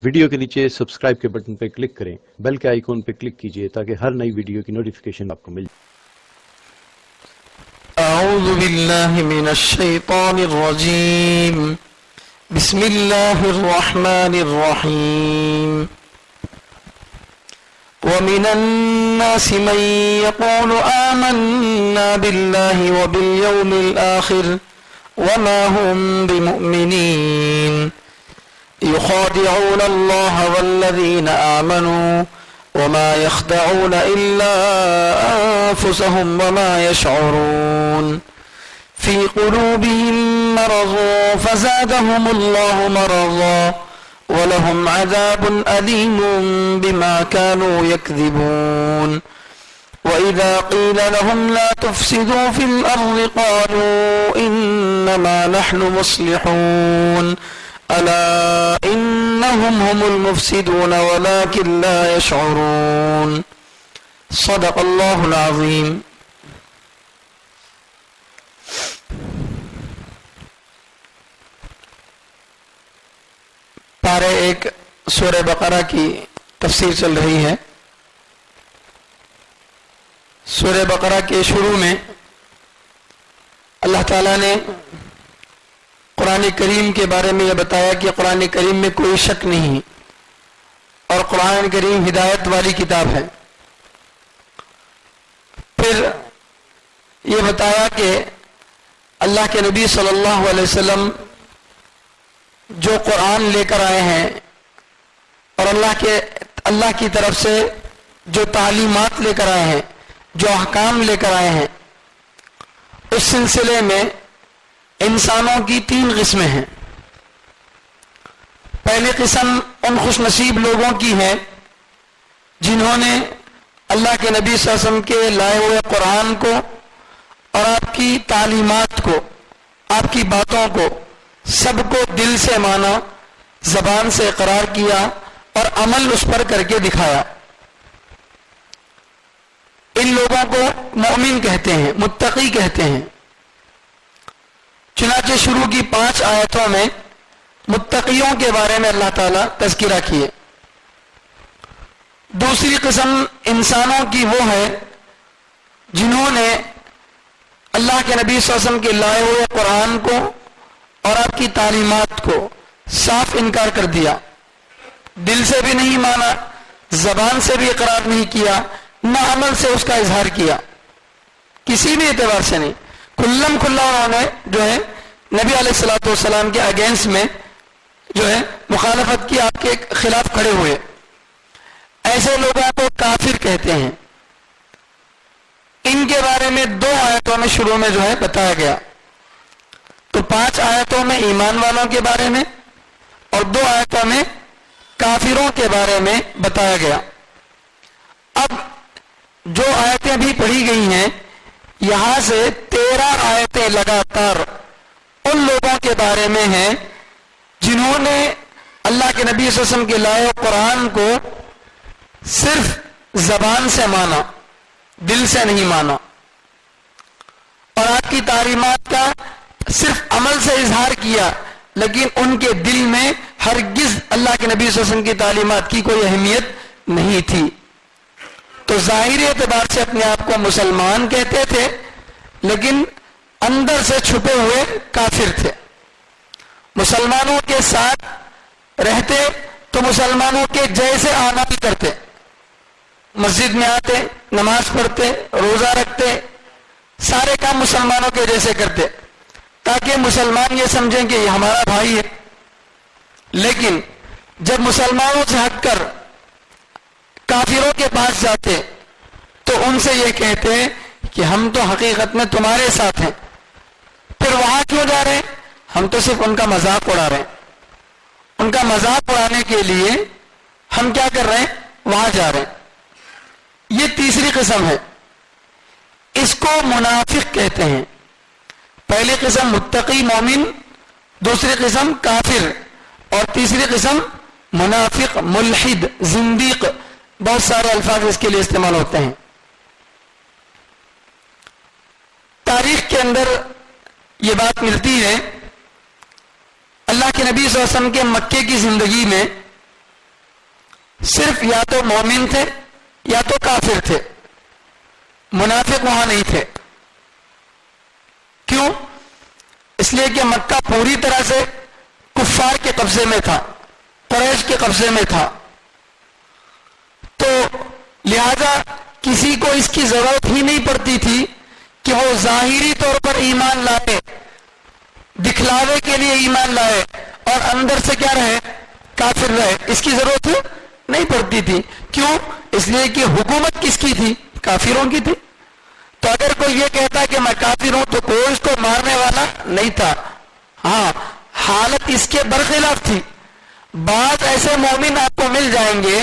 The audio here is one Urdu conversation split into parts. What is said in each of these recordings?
ویڈیو کے نیچے سبسکرائب کے بٹن پہ کلک کریں، بیل کے آئیکن پہ کلک کیجئے تاکہ ہر نئی ویڈیو کی نوٹیفیکیشن آپ کو مل جائے۔ اعوذ باللہ من الشیطان الرجیم، بسم اللہ الرحمن الرحیم۔ ومن الناس من يقول آمنا بالله وباليوم الآخر وما هم بمؤمنين يخادعون الله والذين آمنوا وما يخدعون إلا أنفسهم وما يشعرون في قلوبهم مرض فزادهم الله مرضا ولهم عذاب أليم بما كانوا يكذبون وإذا قيل لهم لا تفسدوا في الأرض قالوا إنما نحن مصلحون ألا إنهم هم المفسدون ولكن لا يشعرون صدق الله العظيم۔ پارے ایک سورہ بقرہ کی تفسیر چل رہی ہے۔ سورہ بقرہ کے شروع میں اللہ تعالیٰ نے قرآن کریم کے بارے میں یہ بتایا کہ قرآن کریم میں کوئی شک نہیں اور قرآن کریم ہدایت والی کتاب ہے۔ پھر یہ بتایا کہ اللہ کے نبی صلی اللہ علیہ وسلم جو قرآن لے کر آئے ہیں اور اللہ کی طرف سے جو تعلیمات لے کر آئے ہیں، جو احکام لے کر آئے ہیں، اس سلسلے میں انسانوں کی 3 قسمیں ہیں۔ پہلی قسم ان خوش نصیب لوگوں کی ہے جنہوں نے اللہ کے نبی صلی اللہ علیہ وسلم کے لائے ہوئے قرآن کو اور آپ کی تعلیمات کو، آپ کی باتوں کو، سب کو دل سے مانا، زبان سے اقرار کیا اور عمل اس پر کر کے دکھایا۔ ان لوگوں کو مومن کہتے ہیں، متقی کہتے ہیں۔ چنانچہ شروع کی 5 آیتوں میں متقیوں کے بارے میں اللہ تعالیٰ تذکرہ کیے۔ دوسری قسم انسانوں کی وہ ہے جنہوں نے اللہ کے نبی صلی اللہ علیہ وسلم کے لائے ہوئے قرآن کو اور آپ کی تعلیمات کو صاف انکار کر دیا، دل سے بھی نہیں مانا، زبان سے بھی اقرار نہیں کیا، نہ عمل سے اس کا اظہار کیا، کسی بھی اعتبار سے نہیں، کھلم کھلا انہوں نے جو ہے نبی علیہ الصلوۃ والسلام کے اگینسٹ میں جو ہے مخالفت کی، آپ کے خلاف کھڑے ہوئے۔ ایسے لوگوں کو کافر کہتے ہیں۔ ان کے بارے میں 2 آیتوں میں شروع میں جو ہے بتایا گیا۔ تو 5 آیتوں میں ایمان والوں کے بارے میں اور 2 آیتوں میں کافروں کے بارے میں بتایا گیا۔ اب جو آیتیں بھی پڑھی گئی ہیں، یہاں سے 13 آیتیں لگاتار ان لوگوں کے بارے میں ہیں جنہوں نے اللہ کے نبی صلی اللہ علیہ وسلم کے لائے قرآن کو صرف زبان سے مانا، دل سے نہیں مانا، اور آپ کی تعلیمات کا صرف عمل سے اظہار کیا، لیکن ان کے دل میں ہرگز اللہ کے نبی صلی اللہ علیہ وسلم کی تعلیمات کی کوئی اہمیت نہیں تھی۔ تو ظاہری اعتبار سے اپنے آپ کو مسلمان کہتے تھے، لیکن اندر سے چھپے ہوئے کافر تھے۔ مسلمانوں کے ساتھ رہتے تو مسلمانوں کے جیسے اعمال کرتے، مسجد میں آتے، نماز پڑھتے، روزہ رکھتے، سارے کام مسلمانوں کے جیسے کرتے، تاکہ مسلمان یہ سمجھیں کہ یہ ہمارا بھائی ہے۔ لیکن جب مسلمانوں سے ہٹ کر کافروں کے پاس جاتے تو ان سے یہ کہتے ہیں کہ ہم تو حقیقت میں تمہارے ساتھ ہیں، پھر وہاں کیوں جا رہے ہیں؟ ہم تو صرف ان کا مذاق اڑا رہے ہیں۔ ان کا مذاق اڑانے کے لیے ہم کیا کر رہے ہیں؟ وہاں جا رہے ہیں۔ یہ تیسری قسم ہے، اس کو منافق کہتے ہیں۔ پہلی قسم متقی مومن، دوسری قسم کافر، اور تیسری قسم منافق، ملحد، زندیق، بہت سارے الفاظ اس کے لیے استعمال ہوتے ہیں۔ تاریخ کے اندر یہ بات ملتی ہے، اللہ کے نبی صلی اللہ علیہ وسلم کے مکے کی زندگی میں صرف یا تو مومن تھے یا تو کافر تھے، منافق وہاں نہیں تھے. کیوں؟ اس لیے کہ مکہ پوری طرح سے کفار کے قبضے میں تھا، قریش کے قبضے میں تھا. تو لہذا کسی کو اس کی ضرورت ہی نہیں پڑتی تھی کہ وہ ظاہری طور پر ایمان لائے، دکھلاوے کے لیے ایمان لائے اور اندر سے کیا رہے؟ کافر رہے. اس کی ضرورت نہیں پڑتی تھی. کیوں؟ اس لیے کہ حکومت کس کی تھی؟ کافروں کی تھی. تو اگر کوئی یہ کہتا ہے کہ میں کافر ہوں تو کوئی اس کو مارنے والا نہیں تھا. ہاں، حالت اس کے برخلاف تھی. بعض ایسے مومن آپ کو مل جائیں گے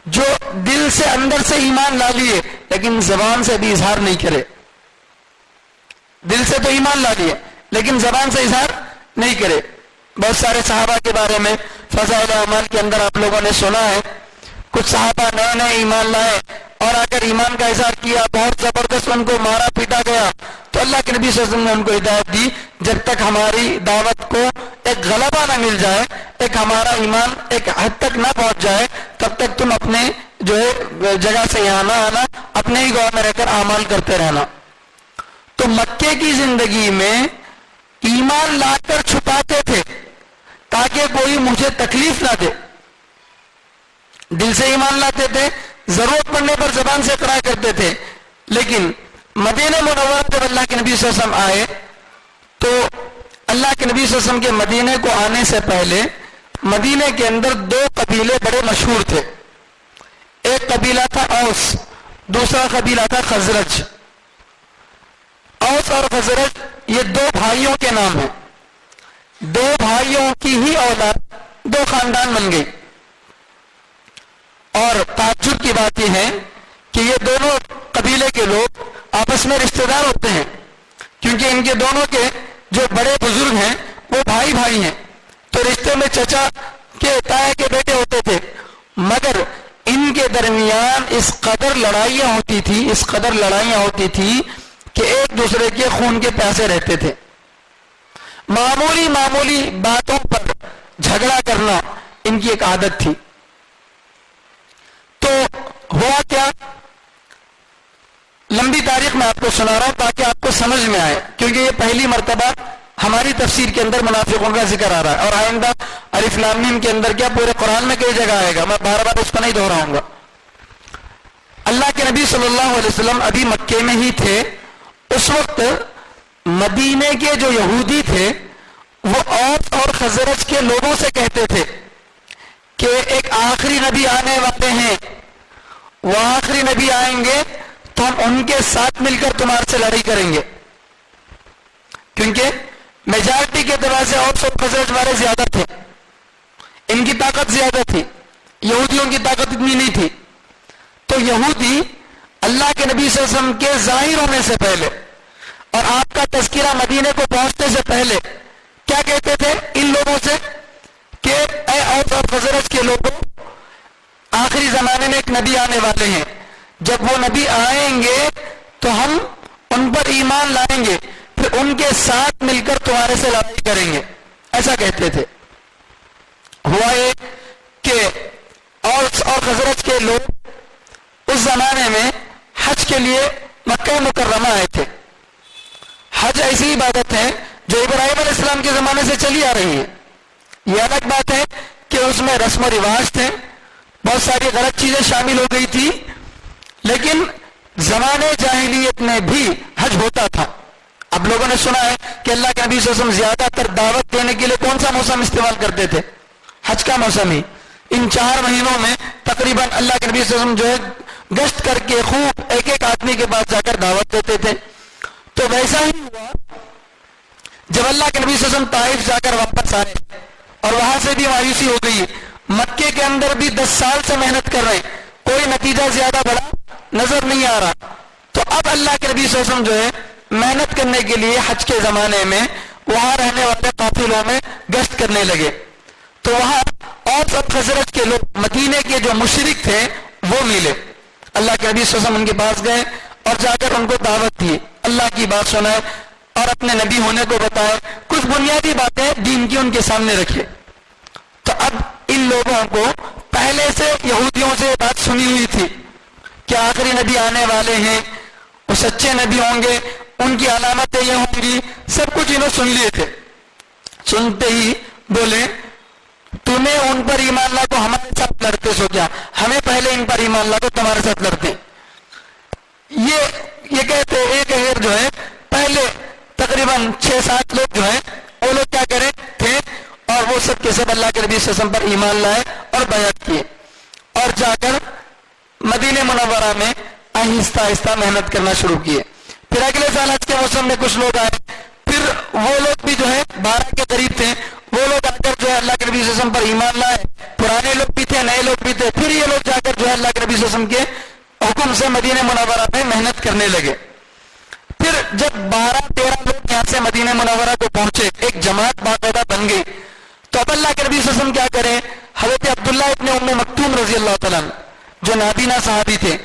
جو دل سے اندر سے ایمان لا لیے لیکن زبان سے بھی اظہار نہیں کرے. دل سے تو ایمان لا لیے لیکن زبان سے اظہار نہیں کرے. بہت سارے صحابہ کے بارے میں فضائل اعمال کے اندر آپ لوگوں نے سنا ہے. کچھ صحابہ نئے نئے ایمان لائے اور آ کر ایمان کا اظہار کیا، بہت زبردست ان کو مارا پیٹا گیا. تو اللہ کے نبی صلی اللہ علیہ وسلم نے ان کو ہدایت دی، جب تک ہماری دعوت کو ایک غلبہ نہ مل جائے، ایک ہمارا ایمان ایک حد تک نہ پہنچ جائے، تب تک تم اپنے جو ہے جگہ سے یہاں نہ آنا، اپنے ہی گاؤں میں رہ کر اعمال کرتے رہنا. تو مکے کی زندگی میں ایمان لا کر چھپاتے تھے تاکہ کوئی مجھے تکلیف نہ دے. دل سے ایمان لاتے تھے، ضرورت پڑنے پر زبان سے اقرار کرتے تھے. لیکن مدینہ منورہ جب اللہ کے نبی صلی اللہ علیہ وسلم آئے تو اللہ کے نبی صلی اللہ علیہ وسلم کے مدینے کو آنے سے پہلے مدینے کے اندر دو قبیلے بڑے مشہور تھے. ایک قبیلہ تھا اوس، دوسرا قبیلہ تھا خزرج. اوس اور خزرج یہ دو بھائیوں کے نام ہیں. دو بھائیوں کی ہی اولاد دو خاندان بن گئی. اور تعجب کی بات یہ ہے کہ یہ دونوں قبیلے کے لوگ آپس میں رشتہ دار ہوتے ہیں، کیونکہ ان کے دونوں کے جو بڑے بزرگ ہیں وہ بھائی بھائی ہیں. تو رشتے میں چچا کے تایا کے بیٹے ہوتے تھے، مگر ان کے درمیان اس قدر لڑائیاں ہوتی تھی کہ ایک دوسرے کے خون کے پیاسے رہتے تھے. معمولی باتوں پر جھگڑا کرنا ان کی ایک عادت تھی. تو ہوا کیا؟ لمبی تاریخ میں آپ کو سنا رہا ہوں تاکہ آپ کو سمجھ میں آئے، کیونکہ یہ پہلی مرتبہ ہماری تفسیر کے اندر منافقوں کا ذکر آ رہا ہے، اور آئندہ الف لام میم کے اندر کیا پورے قرآن میں کئی جگہ آئے گا. میں بار بار اس کو نہیں دہراؤں گا. اللہ کے نبی صلی اللہ علیہ وسلم ابھی مکے میں ہی تھے. اس وقت مدینے کے جو یہودی تھے وہ اوس اور خزرج کے لوگوں سے کہتے تھے کہ ایک آخری نبی آنے والے ہیں، وہ آخری نبی آئیں گے تو ہم ان کے ساتھ مل کر تمہارے سے لڑائی کریں گے. کیونکہ میجارٹی کے اعتبار سے اوس اور خزرج والے زیادہ تھے، ان کی طاقت زیادہ تھی، یہودیوں کی طاقت اتنی نہیں تھی. تو یہودی اللہ کے نبی صلی اللہ علیہ وسلم کے ظاہر ہونے سے پہلے اور آپ کا تذکرہ مدینے کو پہنچنے سے پہلے کیا کہتے تھے ان لوگوں سے کہ اے اوس اور خزرج کے لوگوں، آخری زمانے میں ایک نبی آنے والے ہیں، جب وہ نبی آئیں گے تو ہم ان پر ایمان لائیں گے، پھر ان کے ساتھ مل کر تمہارے سے لڑائی کریں گے. ایسا کہتے تھے. ہوا یہ کہ اوس اور خزرج کے لوگ اس زمانے میں حج کے لیے مکہ مکرمہ آئے تھے. حج ایسی عبادت ہے جو ابراہیم علیہ السلام کے زمانے سے چلی آ رہی ہے. یہ الگ بات ہے کہ اس میں رسم و رواج تھے، بہت ساری غلط چیزیں شامل ہو گئی تھی، لیکن زمانے جاہلیت میں بھی حج ہوتا تھا. اب لوگوں نے سنا ہے کہ اللہ کے نبی صلی اللہ علیہ وسلم زیادہ تر دعوت دینے کے لیے کون سا موسم استعمال کرتے تھے؟ حج کا موسم ہی. ان 4 مہینوں میں تقریباً اللہ کے نبی صلی اللہ علیہ وسلم جو ہے گشت کر کے خوب ایک ایک آدمی کے پاس جا کر دعوت دیتے تھے. تو ویسا ہی ہوا جب اللہ کے نبی صلی اللہ علیہ وسلم طائف جا کر واپس آئے اور وہاں سے بھی مایوسی ہو گئی. مکے کے اندر بھی 10 سال سے محنت کر رہے، کوئی نتیجہ زیادہ بڑا نظر نہیں آ رہا. تو اب اللہ کے نبی صلی اللہ علیہ وسلم جو ہے محنت کرنے کے لیے حج کے زمانے میں وہاں رہنے والے قافلوں میں گشت کرنے لگے. تو وہاں اوس اور خزرج کے لوگ مدینے کے جو مشرک تھے وہ ملے. اللہ کے نبی صلی اللہ علیہ وسلم ان کے پاس گئے اور جا کر ان کو دعوت دی، اللہ کی بات سنائے اور اپنے نبی ہونے کو بتائے، کچھ بنیادی باتیں دین کی ان کے سامنے رکھے. تو اب ان لوگوں کو پہلے سے یہودیوں سے بات سنی ہوئی تھی کہ آخری نبی آنے والے ہیں، وہ سچے نبی ہوں گے، ان کی علامتیں یہ ہوں گی، سب کچھ انہوں سن لیے تھے. سنتے ہی بولے تمہیں ان پر ایمان لا کو ہمارے ساتھ لڑتے سو کیا، ہمیں پہلے ان پر ایمان لا کو تمہارے ساتھ لڑتے. یہ کہتے ایک غیر جو ہے پہلے تقریباً 6-7 لوگ جو ہیں وہ لوگ کیا کرے تھے، اور وہ سب کے سب اللہ کے نبی صلی اللہ علیہ وسلم پر ایمان لائے اور بیعت کیے، اور جا کر مدینہ منورہ میں آہستہ آہستہ محنت کرنا شروع کیے. پھر اگلے سال حج کے موسم میں کچھ لوگ آئے، پھر وہ لوگ بھی جو ہے 12 کے قریب تھے، وہ لوگ آ کر جو ہے اللہ کے نبی صلی اللہ علیہ وسلم پر ایمان لائے. پرانے لوگ بھی تھے، نئے لوگ بھی تھے. پھر یہ لوگ جا کر جو ہے اللہ کے نبی صلی اللہ علیہ وسلم کے حکم سے مدینہ منورہ میں محنت کرنے لگے. پھر جب 12-13 لوگ یہاں سے مدینہ منورہ کو پہنچے، ایک جماعت باقاعدہ بن گئی، تو اب اللہ کے نبی صلی اللہ علیہ وسلم کیا کریں، حضرت عبداللہ ابن ام مکتوم رضی اللہ تعالیٰ عنہ جو نابینا صحابی تھے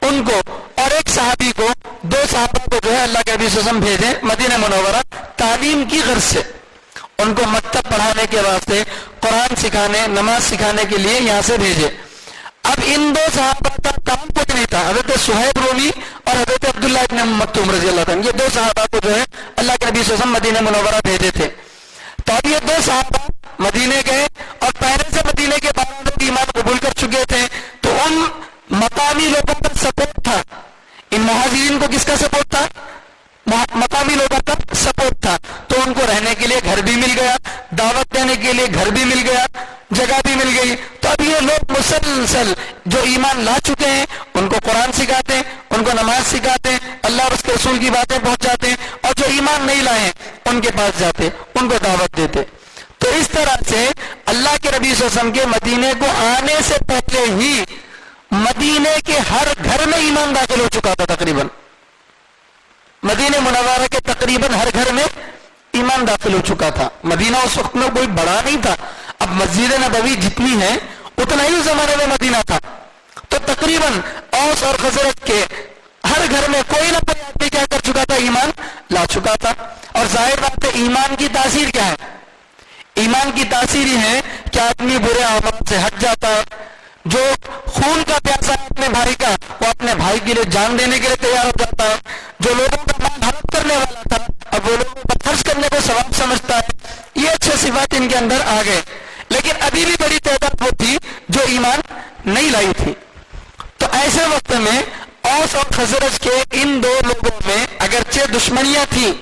ان کو اور ایک صحابی کو، 2 صحابہ کو جو ہے اللہ کے نبی صلی اللہ علیہ وسلم بھیجے مدینہ منورہ تعلیم کی غرض سے، ان کو مکتب پڑھانے کے واسطے، قرآن سکھانے، نماز سکھانے کے لیے یہاں سے بھیجے. اب ان 2 صحابہ کا کام کچھ نہیں تھا، حضرت صہیب رومی اور حضرت عبداللہ ابن ام مکتوم رضی اللہ تعالیٰ، یہ 2 صحابہ کو جو ہے اللہ کے نبی صلی اللہ علیہ وسلم مدینہ منورہ بھیجے تھے. تو اب یہ 2 صحابہ مدینے گئے اور پہلے سے مدینے کے 12 لوگ ایمان قبول کر چکے تھے، تو ان مقامی لوگوں کا سپورٹ تھا. ان مہاجرین کو کس کا سپورٹ تھا؟ مقامی لوگوں کا سپورٹ تھا. تو ان کو رہنے کے لیے گھر بھی مل گیا، دعوت دینے کے لیے گھر بھی مل گیا، جگہ بھی مل گئی. تو اب یہ لوگ مسلسل جو ایمان لا چکے ہیں ان کو قرآن سکھاتے ہیں، ان کو نماز سکھاتے ہیں، اللہ اور اس کے رسول کی باتیں پہنچاتے ہیں، اور جو ایمان نہیں لائے ان کے پاس جاتے، ان کو دعوت دیتے. تو اس طرح سے اللہ کے نبی صلی اللہ علیہ وسلم کے مدینے کو آنے سے پہلے ہی مدینے کے ہر گھر میں ایمان داخل ہو چکا تھا. تقریباً مدینہ منورہ کے تقریباً ہر گھر میں ایمان داخل ہو چکا تھا. مدینہ اس وقت میں کوئی بڑا نہیں تھا، اب مسجد نبوی جتنی ہے اتنا ہی اس زمانے میں مدینہ تھا. تو تقریباً اوس اور خزرج کے ہر گھر میں کوئی نہ کوئی آدمی کیا کر چکا تھا، ایمان لا چکا تھا. اور ظاہر بات ہے ایمان کی تاثیر کیا ہے؟ ایمان کی تاثیر یہ ہے کہ آدمی برے اعمال سے ہٹ جاتا ہے. جو خون کا پیاسا ہے اپنے بھائی کا، وہ اپنے بھائی کے لیے جان دینے کے لیے تیار ہو جاتا ہے. جو لوگوں کا مال ہڑپ کرنے والا تھا اب وہ لوگوں پر خرچ کرنے کو ثواب سمجھتا ہے. یہ اچھے صفات ان کے اندر آ گئے. لیکن ابھی بھی بڑی تعداد وہ تھی جو ایمان نہیں لائی تھی. تو ایسے وقت میں اوس اور خزرج کے ان 2 لوگوں میں اگرچہ دشمنیاں تھیں،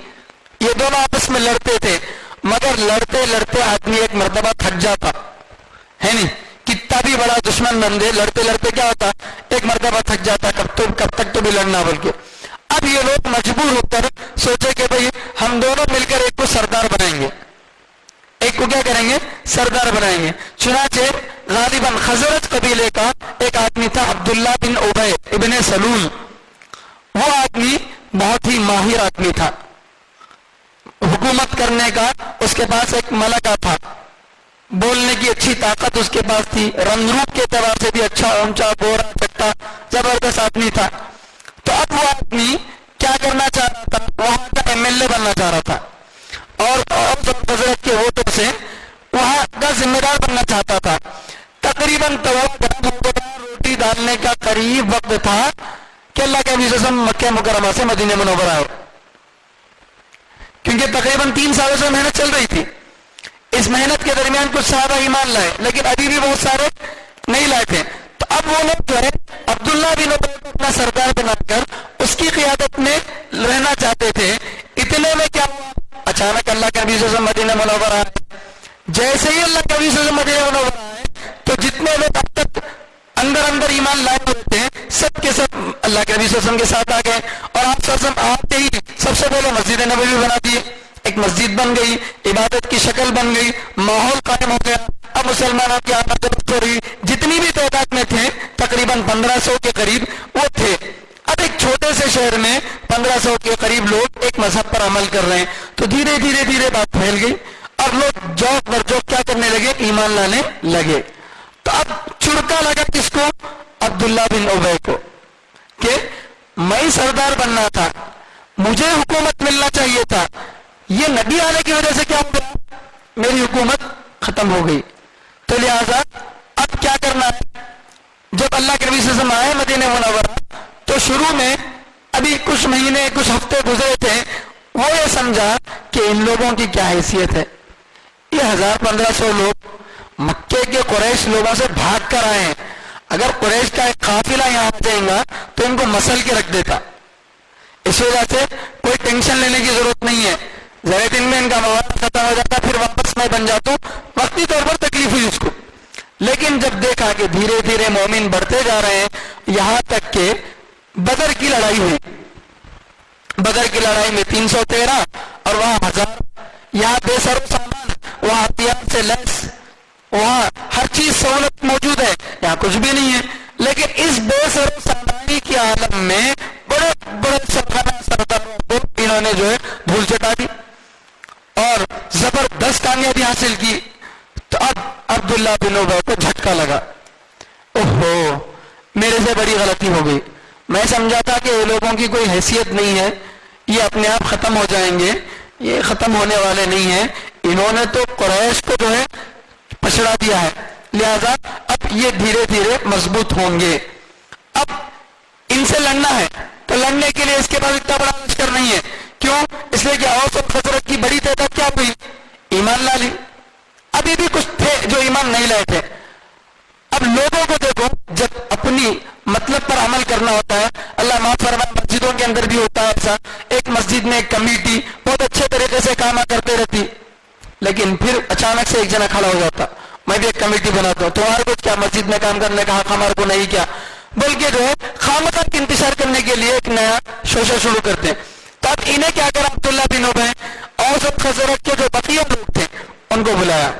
یہ دونوں آپس میں لڑتے تھے، مگر لڑتے لڑتے آدمی ایک مرتبہ تھک جاتا ہے. نہیں کتنا بھی بڑا دشمن بن دے، لڑتے لڑتے کیا ہوتا، ایک مرتبہ تھک جاتا، کب تک تو بھی لڑنا. بلکہ اب یہ لوگ مجبور ہو کر سوچے کہ بھئی ہم دونوں مل کر ایک کو سردار بنائیں گے. ایک کو کیا کریں گے؟ سردار بنائیں گے. چنانچہ غالباً خزرج قبیلے کا ایک آدمی تھا عبداللہ بن ابی ابن سلول. وہ آدمی بہت ہی ماہر آدمی تھا، حکومت کرنے کا اس کے پاس ایک ملکہ تھا، بولنے کی اچھی طاقت اس کے پاس تھی، رنگ روپ کے اعتبار سے بھی اچھا، اونچا، گورا، چٹا، زبردست آدمی تھا. تو اب وہ آدمی کیا کرنا چاہ رہا تھا، وہاں کا MLA بننا چاہ رہا تھا، اور حضرت کے ووٹوں سے وہاں کا ذمہ دار بننا چاہتا تھا. تقریباً روٹی ڈالنے کا قریب وقت تھا کہ اللہ کے نبی صلی اللہ علیہ وسلم مکہ مکرمہ سے مدینہ منورہ آئے، کیونکہ تقریباً 3 سالوں سے محنت چل رہی تھی. اس محنت کے درمیان کچھ صحابہ ایمان لائے، لیکن ابھی بھی بہت سارے نہیں لائے تھے. تو اب وہ لوگ جو ہے عبداللہ بن ابی کو اپنا سردار بنا کر اس کی قیادت میں رہنا چاہتے تھے. اتنے میں کیا ہوا، اچانک اللہ کے نبی صلی اللہ علیہ وسلم مدینہ منورہ آئے. جیسے ہی اللہ کے نبی صلی اللہ علیہ وسلم مدینہ منورہ آئے تو جتنے لوگ اب تک اندر ایمان لائے ہوئے تھے سب کے سب اللہ کے نبی صلی اللہ علیہ وسلم کے ساتھ آ گئے. اور آپ صلی اللہ علیہ وسلم آتے ہی سب سے پہلے مسجد نبوی بنا دیے، ایک مسجد بن گئی، عبادت کی شکل بن گئی، ماحول قائم ہو گیا. اب مسلمانوں کی آمد ہو رہی، جتنی بھی تعداد میں تھے تقریباً 1500 کے قریب وہ تھے. اب ایک چھوٹے سے شہر میں 1500 کے قریب لوگ ایک مذہب پر عمل کر رہے ہیں. تو دھیرے دھیرے بات پھیل گئی اور لوگ جوک بر جوک کیا کرنے لگے، ایمان لانے لگے. تو اب چڑکا لگا کس کو، عبداللہ بن ابی کو، کہ میں سردار بننا تھا، مجھے حکومت ملنا چاہیے تھا، یہ نبی آنے کی وجہ سے کیا ہو گیا، میری حکومت ختم ہو گئی. تو لہذا اب کیا کرنا ہے، جب اللہ کے نبی صلی اللہ علیہ وسلم آئے مدینہ منورہ تو شروع میں ابھی کچھ مہینے کچھ ہفتے گزرے تھے، وہ یہ سمجھا کہ ان لوگوں کی کیا حیثیت ہے، یہ 1000-1500 لوگ مکے کے قریش لوگوں سے بھاگ کر آئے ہیں، اگر قریش کا ایک قافلہ یہاں آ جائے گا تو ان کو مسل کے رکھ دیتا، اس وجہ سے کوئی ٹینشن لینے کی ضرورت نہیں ہے، ذرا دن میں ان کا مواد ختم ہو جاتا، پھر واپس میں بن جاتا ہوں، وقتی طور پر تکلیف ہوئی اس کو۔ لیکن جب دیکھا کہ دھیرے دھیرے مومن بڑھتے جا رہے ہیں، یہاں تک کہ بدر کی لڑائی ہوئی، بدر کی لڑائی میں 313 اور وہاں 1000، یہاں بے سر و سامان، وہاں ہتھیار سے لیس، وہاں ہر چیز سہولت موجود ہے، یہاں کچھ بھی نہیں ہے، لیکن اس بے سر و سامانی کے عالم میں بڑے بڑے سرکردہ سرداروں کو انہوں نے جو ہے دھول چٹا دی اور زبردست کامیابی حاصل کی۔ تو اب عبداللہ بن ابی کو جھٹکا لگا، اوہو میرے سے بڑی غلطی ہو گئی، میں سمجھا تھا کہ یہ لوگوں کی کوئی حیثیت نہیں ہے، یہ اپنے آپ ختم ہو جائیں گے، یہ ختم ہونے والے نہیں ہیں، انہوں نے تو قریش کو جو ہے پچھڑا دیا ہے، لہذا اب یہ دھیرے دھیرے مضبوط ہوں گے، اب ان سے لڑنا ہے تو لڑنے کے لیے اس کے پاس اتنا بڑا لشکر نہیں ہے، کیوں؟ اس لیے کہ اوس اور خزرج کی بڑی تعداد کیا ہوئی؟ ایمان لا لی، ابھی بھی کچھ تھے جو ایمان نہیں لائے تھے۔ اب لوگوں کو دیکھو، جب اپنی مطلب پر عمل کرنا ہوتا ہے، اللہ معاف فرمائے مسجدوں کے اندر بھی ہوتا ہے ایسا، ایک مسجد میں ایک کمیٹی بہت اچھے طریقے سے کام کرتے رہتی، لیکن پھر اچانک سے ایک جنا کھڑا ہو جاتا، میں بھی ایک کمیٹی بناتا ہوں، تمہارے کو کیا مسجد میں کام کرنے کا حق ہمارے کو نہیں، کیا بلکہ جو ہے خامخواہ کی انتشار کرنے کے لیے ایک نیا شوشہ شروع کرتے ہیں۔ تو اب انہیں کیا کرا عبداللہ بن ابی، اوس اور خزرج کے جو بقیہ لوگ تھے ان کو بلایا،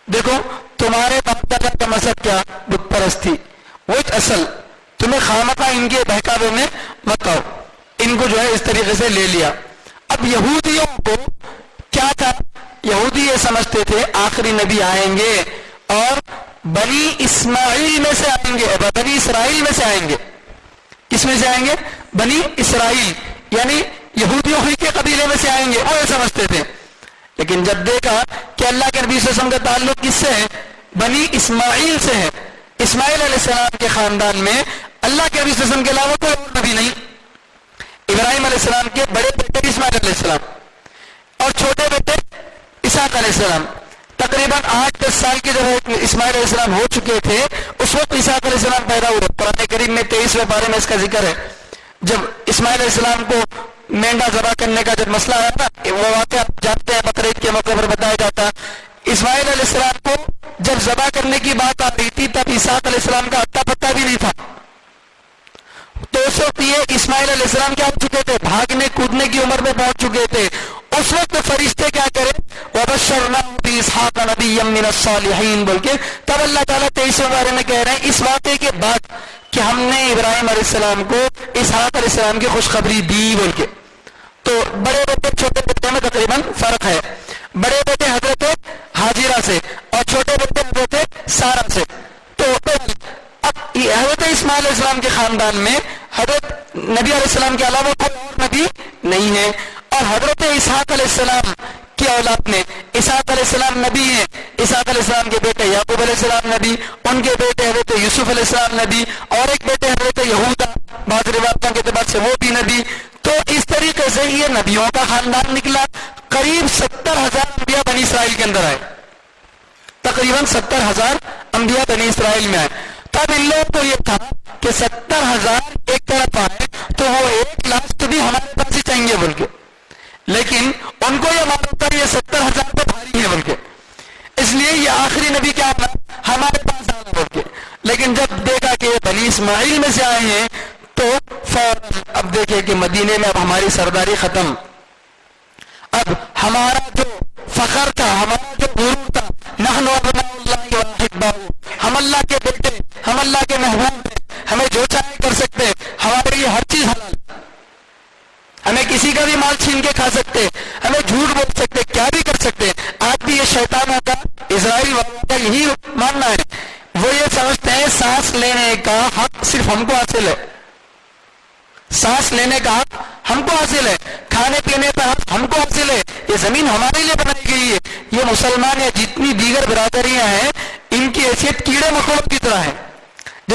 دیکھو تمہارے باپ دادا کا مذہب کیا؟ بت پرستی، وہ اصل، تمہیں خامخواہ ان کے بہکاوے میں مت آؤ، ان کو جو ہے اس طریقے سے لے لیا۔ اب یہودیوں کو کیا تھا؟ یہودی یہ سمجھتے تھے آخری نبی آئیں گے اور بنی اسماعیل میں سے آئیں گے، بنی اسرائیل میں سے آئیں گے، کس میں سے آئیں گے؟ بنی اسرائیل، یعنی یہودیوں ہی کے قبیلے میں سے آئیں گے، وہ یہ سمجھتے تھے۔ لیکن جب دیکھا کہ اللہ کے نبی صلی اللہ علیہ وسلم کا تعلق کس سے ہے؟ بنی اسماعیل سے ہے، اسماعیل علیہ السلام کے خاندان میں اللہ کے نبی صلی اللہ علیہ وسلم کے علاوہ کوئی اور نبی نہیں، ابراہیم علیہ السلام کے بڑے بیٹے اسماعیل علیہ السلام اور چھوٹے بیٹے اسحاق علیہ السلام، تقریباً 8-10 سال کے جب اسماعیل علیہ السلام ہو چکے تھے اس وقت اسحاق علیہ السلام پیدا ہوئے۔ قرآن کریم میں 23ویں پارے میں اس کا ذکر ہے، جب اسماعیل علیہ السلام کو مینڈا ذبح کرنے کا جب مسئلہ آیا تھا، وہ واقعہ جانتے ہیں، بقرعید کے موقع پر بتایا جاتا، اسماعیل علیہ السلام کو جب ذبح کرنے کی بات آ رہی تھی تب اسحاق علیہ السلام کا اتا پتہ بھی نہیں تھا، تو اس وقت یہ اسماعیل علیہ السلام کیا ہو چکے تھے؟ بھاگنے کودنے کی عمر میں پہنچ چکے تھے۔ اس وقت فرشتے کیا کرے؟ وَبَشَّرْنَاهُ بِإِسْحَاقَ نَبِيًّا مِّنَ الصَّالِحِينَ بول کے، تب اللہ تعالیٰ 23ویں بارے میں کہہ رہے ہیں اس واقعے کے بعد کہ ہم نے ابراہیم علیہ السلام کو اسحاق علیہ السلام کی خوشخبری دی بول کے۔ تو بڑے بیٹے چھوٹے بیٹے میں تقریباً فرق ہے، بڑے بیٹے حضرت ہاجرہ سے اور چھوٹے بیٹے حضرت سارہ سے۔ تو اب حضرت اسماعیل علیہ السلام کے خاندان میں حضرت نبی علیہ السلام کے علاوہ کوئی اور نبی نہیں ہے، اور حضرت اسحاق علیہ السلام کی اولاد میں اسحاق علیہ السلام نبی ہیں، اسحاق علیہ السلام کے بیٹے یعقوب علیہ السلام نبی، ان کے بیٹے حضرت یوسف علیہ السلام نبی، اور ایک بیٹے حضرت یہودا بعض روایتوں کے اعتبار سے وہ بھی نبی۔ تو اس طریقے سے یہ نبیوں کا خاندان نکلا، قریب 70,000 انبیاء بنی اسرائیل کے اندر آئے، تقریباً 70,000 انبیاء بنی اسرائیل میں آئے۔ تب ان لوگوں کو یہ تھا کہ 70,000 ایک طرف آئے تو وہ 1,00,000 بھی ہمارے پاس ہی چاہیں گے بول کے، لیکن ان کو یہ معلوم تھا یہ 70,000 پہ بھاری ہے بول کے، اس لیے یہ آخری نبی کیا آنا ہمارے پاس آنا بول کے۔ لیکن جب دیکھا کہ یہ بنی اسماعیل میں سے آئے ہیں تو فوراً اب دیکھیں کہ مدینے میں اب ہماری سرداری ختم، اب ہمارا جو فخر تھا، ہمارا جو غرور تھا، نحن ابناء اللہ واحباؤہ، ہم اللہ کے بیٹے، ہم اللہ کے محبوب ہیں، ہمیں جو چاہے کر سکتے، ہمارے لیے ہر چیز حلال، ہمیں کسی کا بھی مال چھین کے کھا سکتے، ہمیں جھوٹ بول سکتے، کیا بھی کر سکتے۔ آج بھی یہ شیطانوں کا، اسرائیل والوں کا یہی ماننا ہے، وہ یہ سمجھتے ہیں سانس لینے کا حق صرف ہم کو حاصل ہے، سانس لینے کا حق ہم کو حاصل ہے، کھانے پینے کا حق ہم کو حاصل ہے، یہ زمین ہمارے لیے بنائی گئی ہے۔ یہ مسلمان یا جتنی دیگر برادریاں ہیں ان کی حیثیت کیڑے مکوڑوں کی طرح ہے،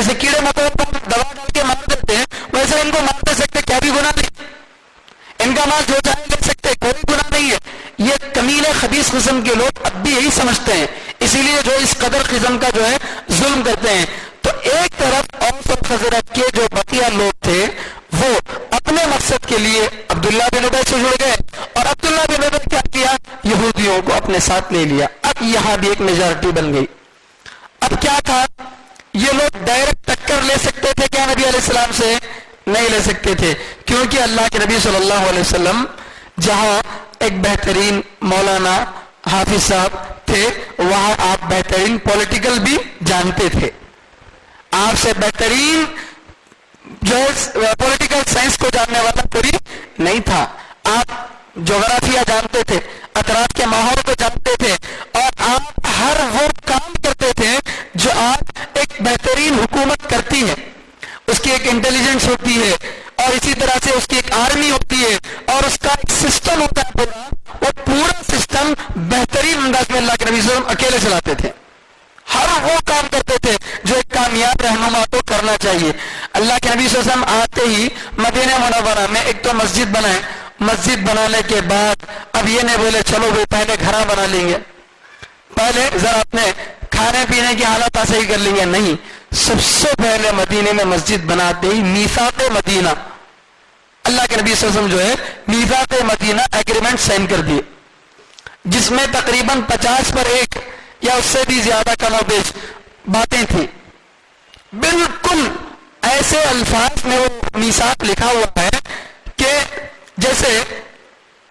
جیسے کیڑے مکوڑے پر دوا ڈال کے مار دیتے ہیں ویسے ان کو مار دے سکتے, کیا بھی گناہ نہیں, ان کا مال جو چاہے لے سکتے, کوئی گناہ نہیں ہے. یہ کمینے خبیث قسم کے لوگ اب بھی یہی سمجھتے ہیں, اسی لیے جو اس قدر قسم کا جو ہے ظلم کرتے ہیں. تو ایک طرف اوس اور خزرج کے جو بقیہ لوگ تھے وہ اپنے مقصد کے لیے عبداللہ بن ابی سے جڑ گئے, اور عبداللہ بن ابی کیا کیا, یہودیوں کو اپنے ساتھ لے لیا. اب یہاں بھی ایک میجارٹی بن گئی. اب کیا تھا, یہ لوگ ڈائریکٹ ٹکر لے سکتے تھے کیا نبی علیہ السلام سے؟ نہیں لے سکتے تھے, کیونکہ اللہ کے نبی صلی اللہ علیہ وسلم جہاں ایک بہترین مولانا حافظ صاحب تھے, وہاں آپ بہترین پولیٹیکل بھی جانتے تھے. آپ سے بہترین جو پولیٹیکل سائنس کو جاننے والا کوئی نہیں تھا. آپ جغرافیہ جانتے تھے, اطراف کے ماحول کو جانتے تھے, اور آپ ہر وہ کام کرتے تھے جو آج ایک بہترین حکومت کرتی ہے. اس کی ایک انٹیلیجنس ہوتی ہے, اور اسی طرح سے اس کی ایک آرمی ہوتی ہے, اور اس کا ایک سسٹم ہوتا ہے پورا. وہ پورا سسٹم بہترین انداز میں اللہ کے نبی صلی اللہ علیہ وسلم اکیلے چلاتے تھے. ہر وہ کام کرتے تھے جو ایک کامیاب رہنما کو کرنا چاہیے. اللہ کے نبی صلی اللہ علیہ وسلم آتے ہی مدینہ منورہ میں ایک تو مسجد بنائے. مسجد بنانے کے بعد اب یہ نہیں بولے چلو وہ پہلے گھر بنا لیں گے, پہلے ذرا اپنے کھانے پینے کی حالت صحیح کر لیں گے. نہیں, سب سے پہلے مدینے میں مسجد بناتے ہی میثاق مدینہ, اللہ کے نبی صلی اللہ علیہ وسلم جو ہے میثاق مدینہ ایگریمنٹ سائن کر دیے, جس میں تقریباً 50 پر 1 یا اس سے بھی زیادہ کم و بیش باتیں تھیں. بالکل ایسے الفاظ میں وہ میثاق لکھا ہوا ہے کہ جیسے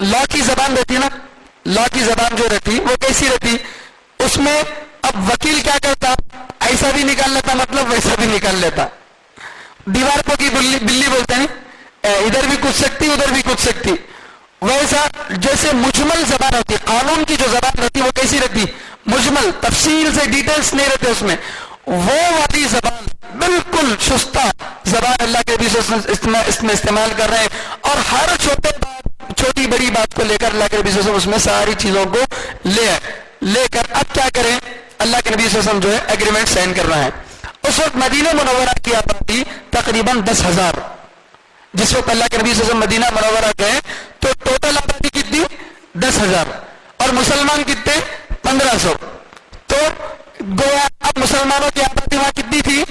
لا کی زبان رہتی نا, لا کی زبان جو رہتی وہ کیسی رہتی, اس میں اب وکیل کیا کرتا, ایسا بھی نکال لیتا مطلب ویسا بھی نکال لیتا. دیوار کو کی بلی بولتے ہیں, ادھر بھی کچھ سکتی ادھر بھی کچھ سکتی. ویسا جیسے مجمل زبان ہوتی, قانون کی جو زبان رہتی وہ کیسی رہتی, مجمل, تفصیل سے ڈیٹیلز نہیں رہتے اس میں, وہ والی زبان بالکل شستہ زبان اللہ کے نبی اس میں استعمال کر رہے ہیں. اور ہر چھوٹی بڑی بات کو لے کر اللہ کے نبی صلی اللہ علیہ وسلم اس میں ساری چیزوں کو لے کر اب کیا کریں, اللہ کے نبی صلی اللہ علیہ وسلم جو ہے ایگریمنٹ سائن کر رہا ہے. اس وقت مدینہ منورہ کی آبادی تقریباً 10,000. جس وقت اللہ کے نبی صلی اللہ علیہ وسلم مدینہ منورہ گئے تو ٹوٹل آبادی کتنی, 10,000, اور مسلمان کتنے, 1500. تو گویا اب مسلمانوں کی آبادی وہاں کتنی تھی,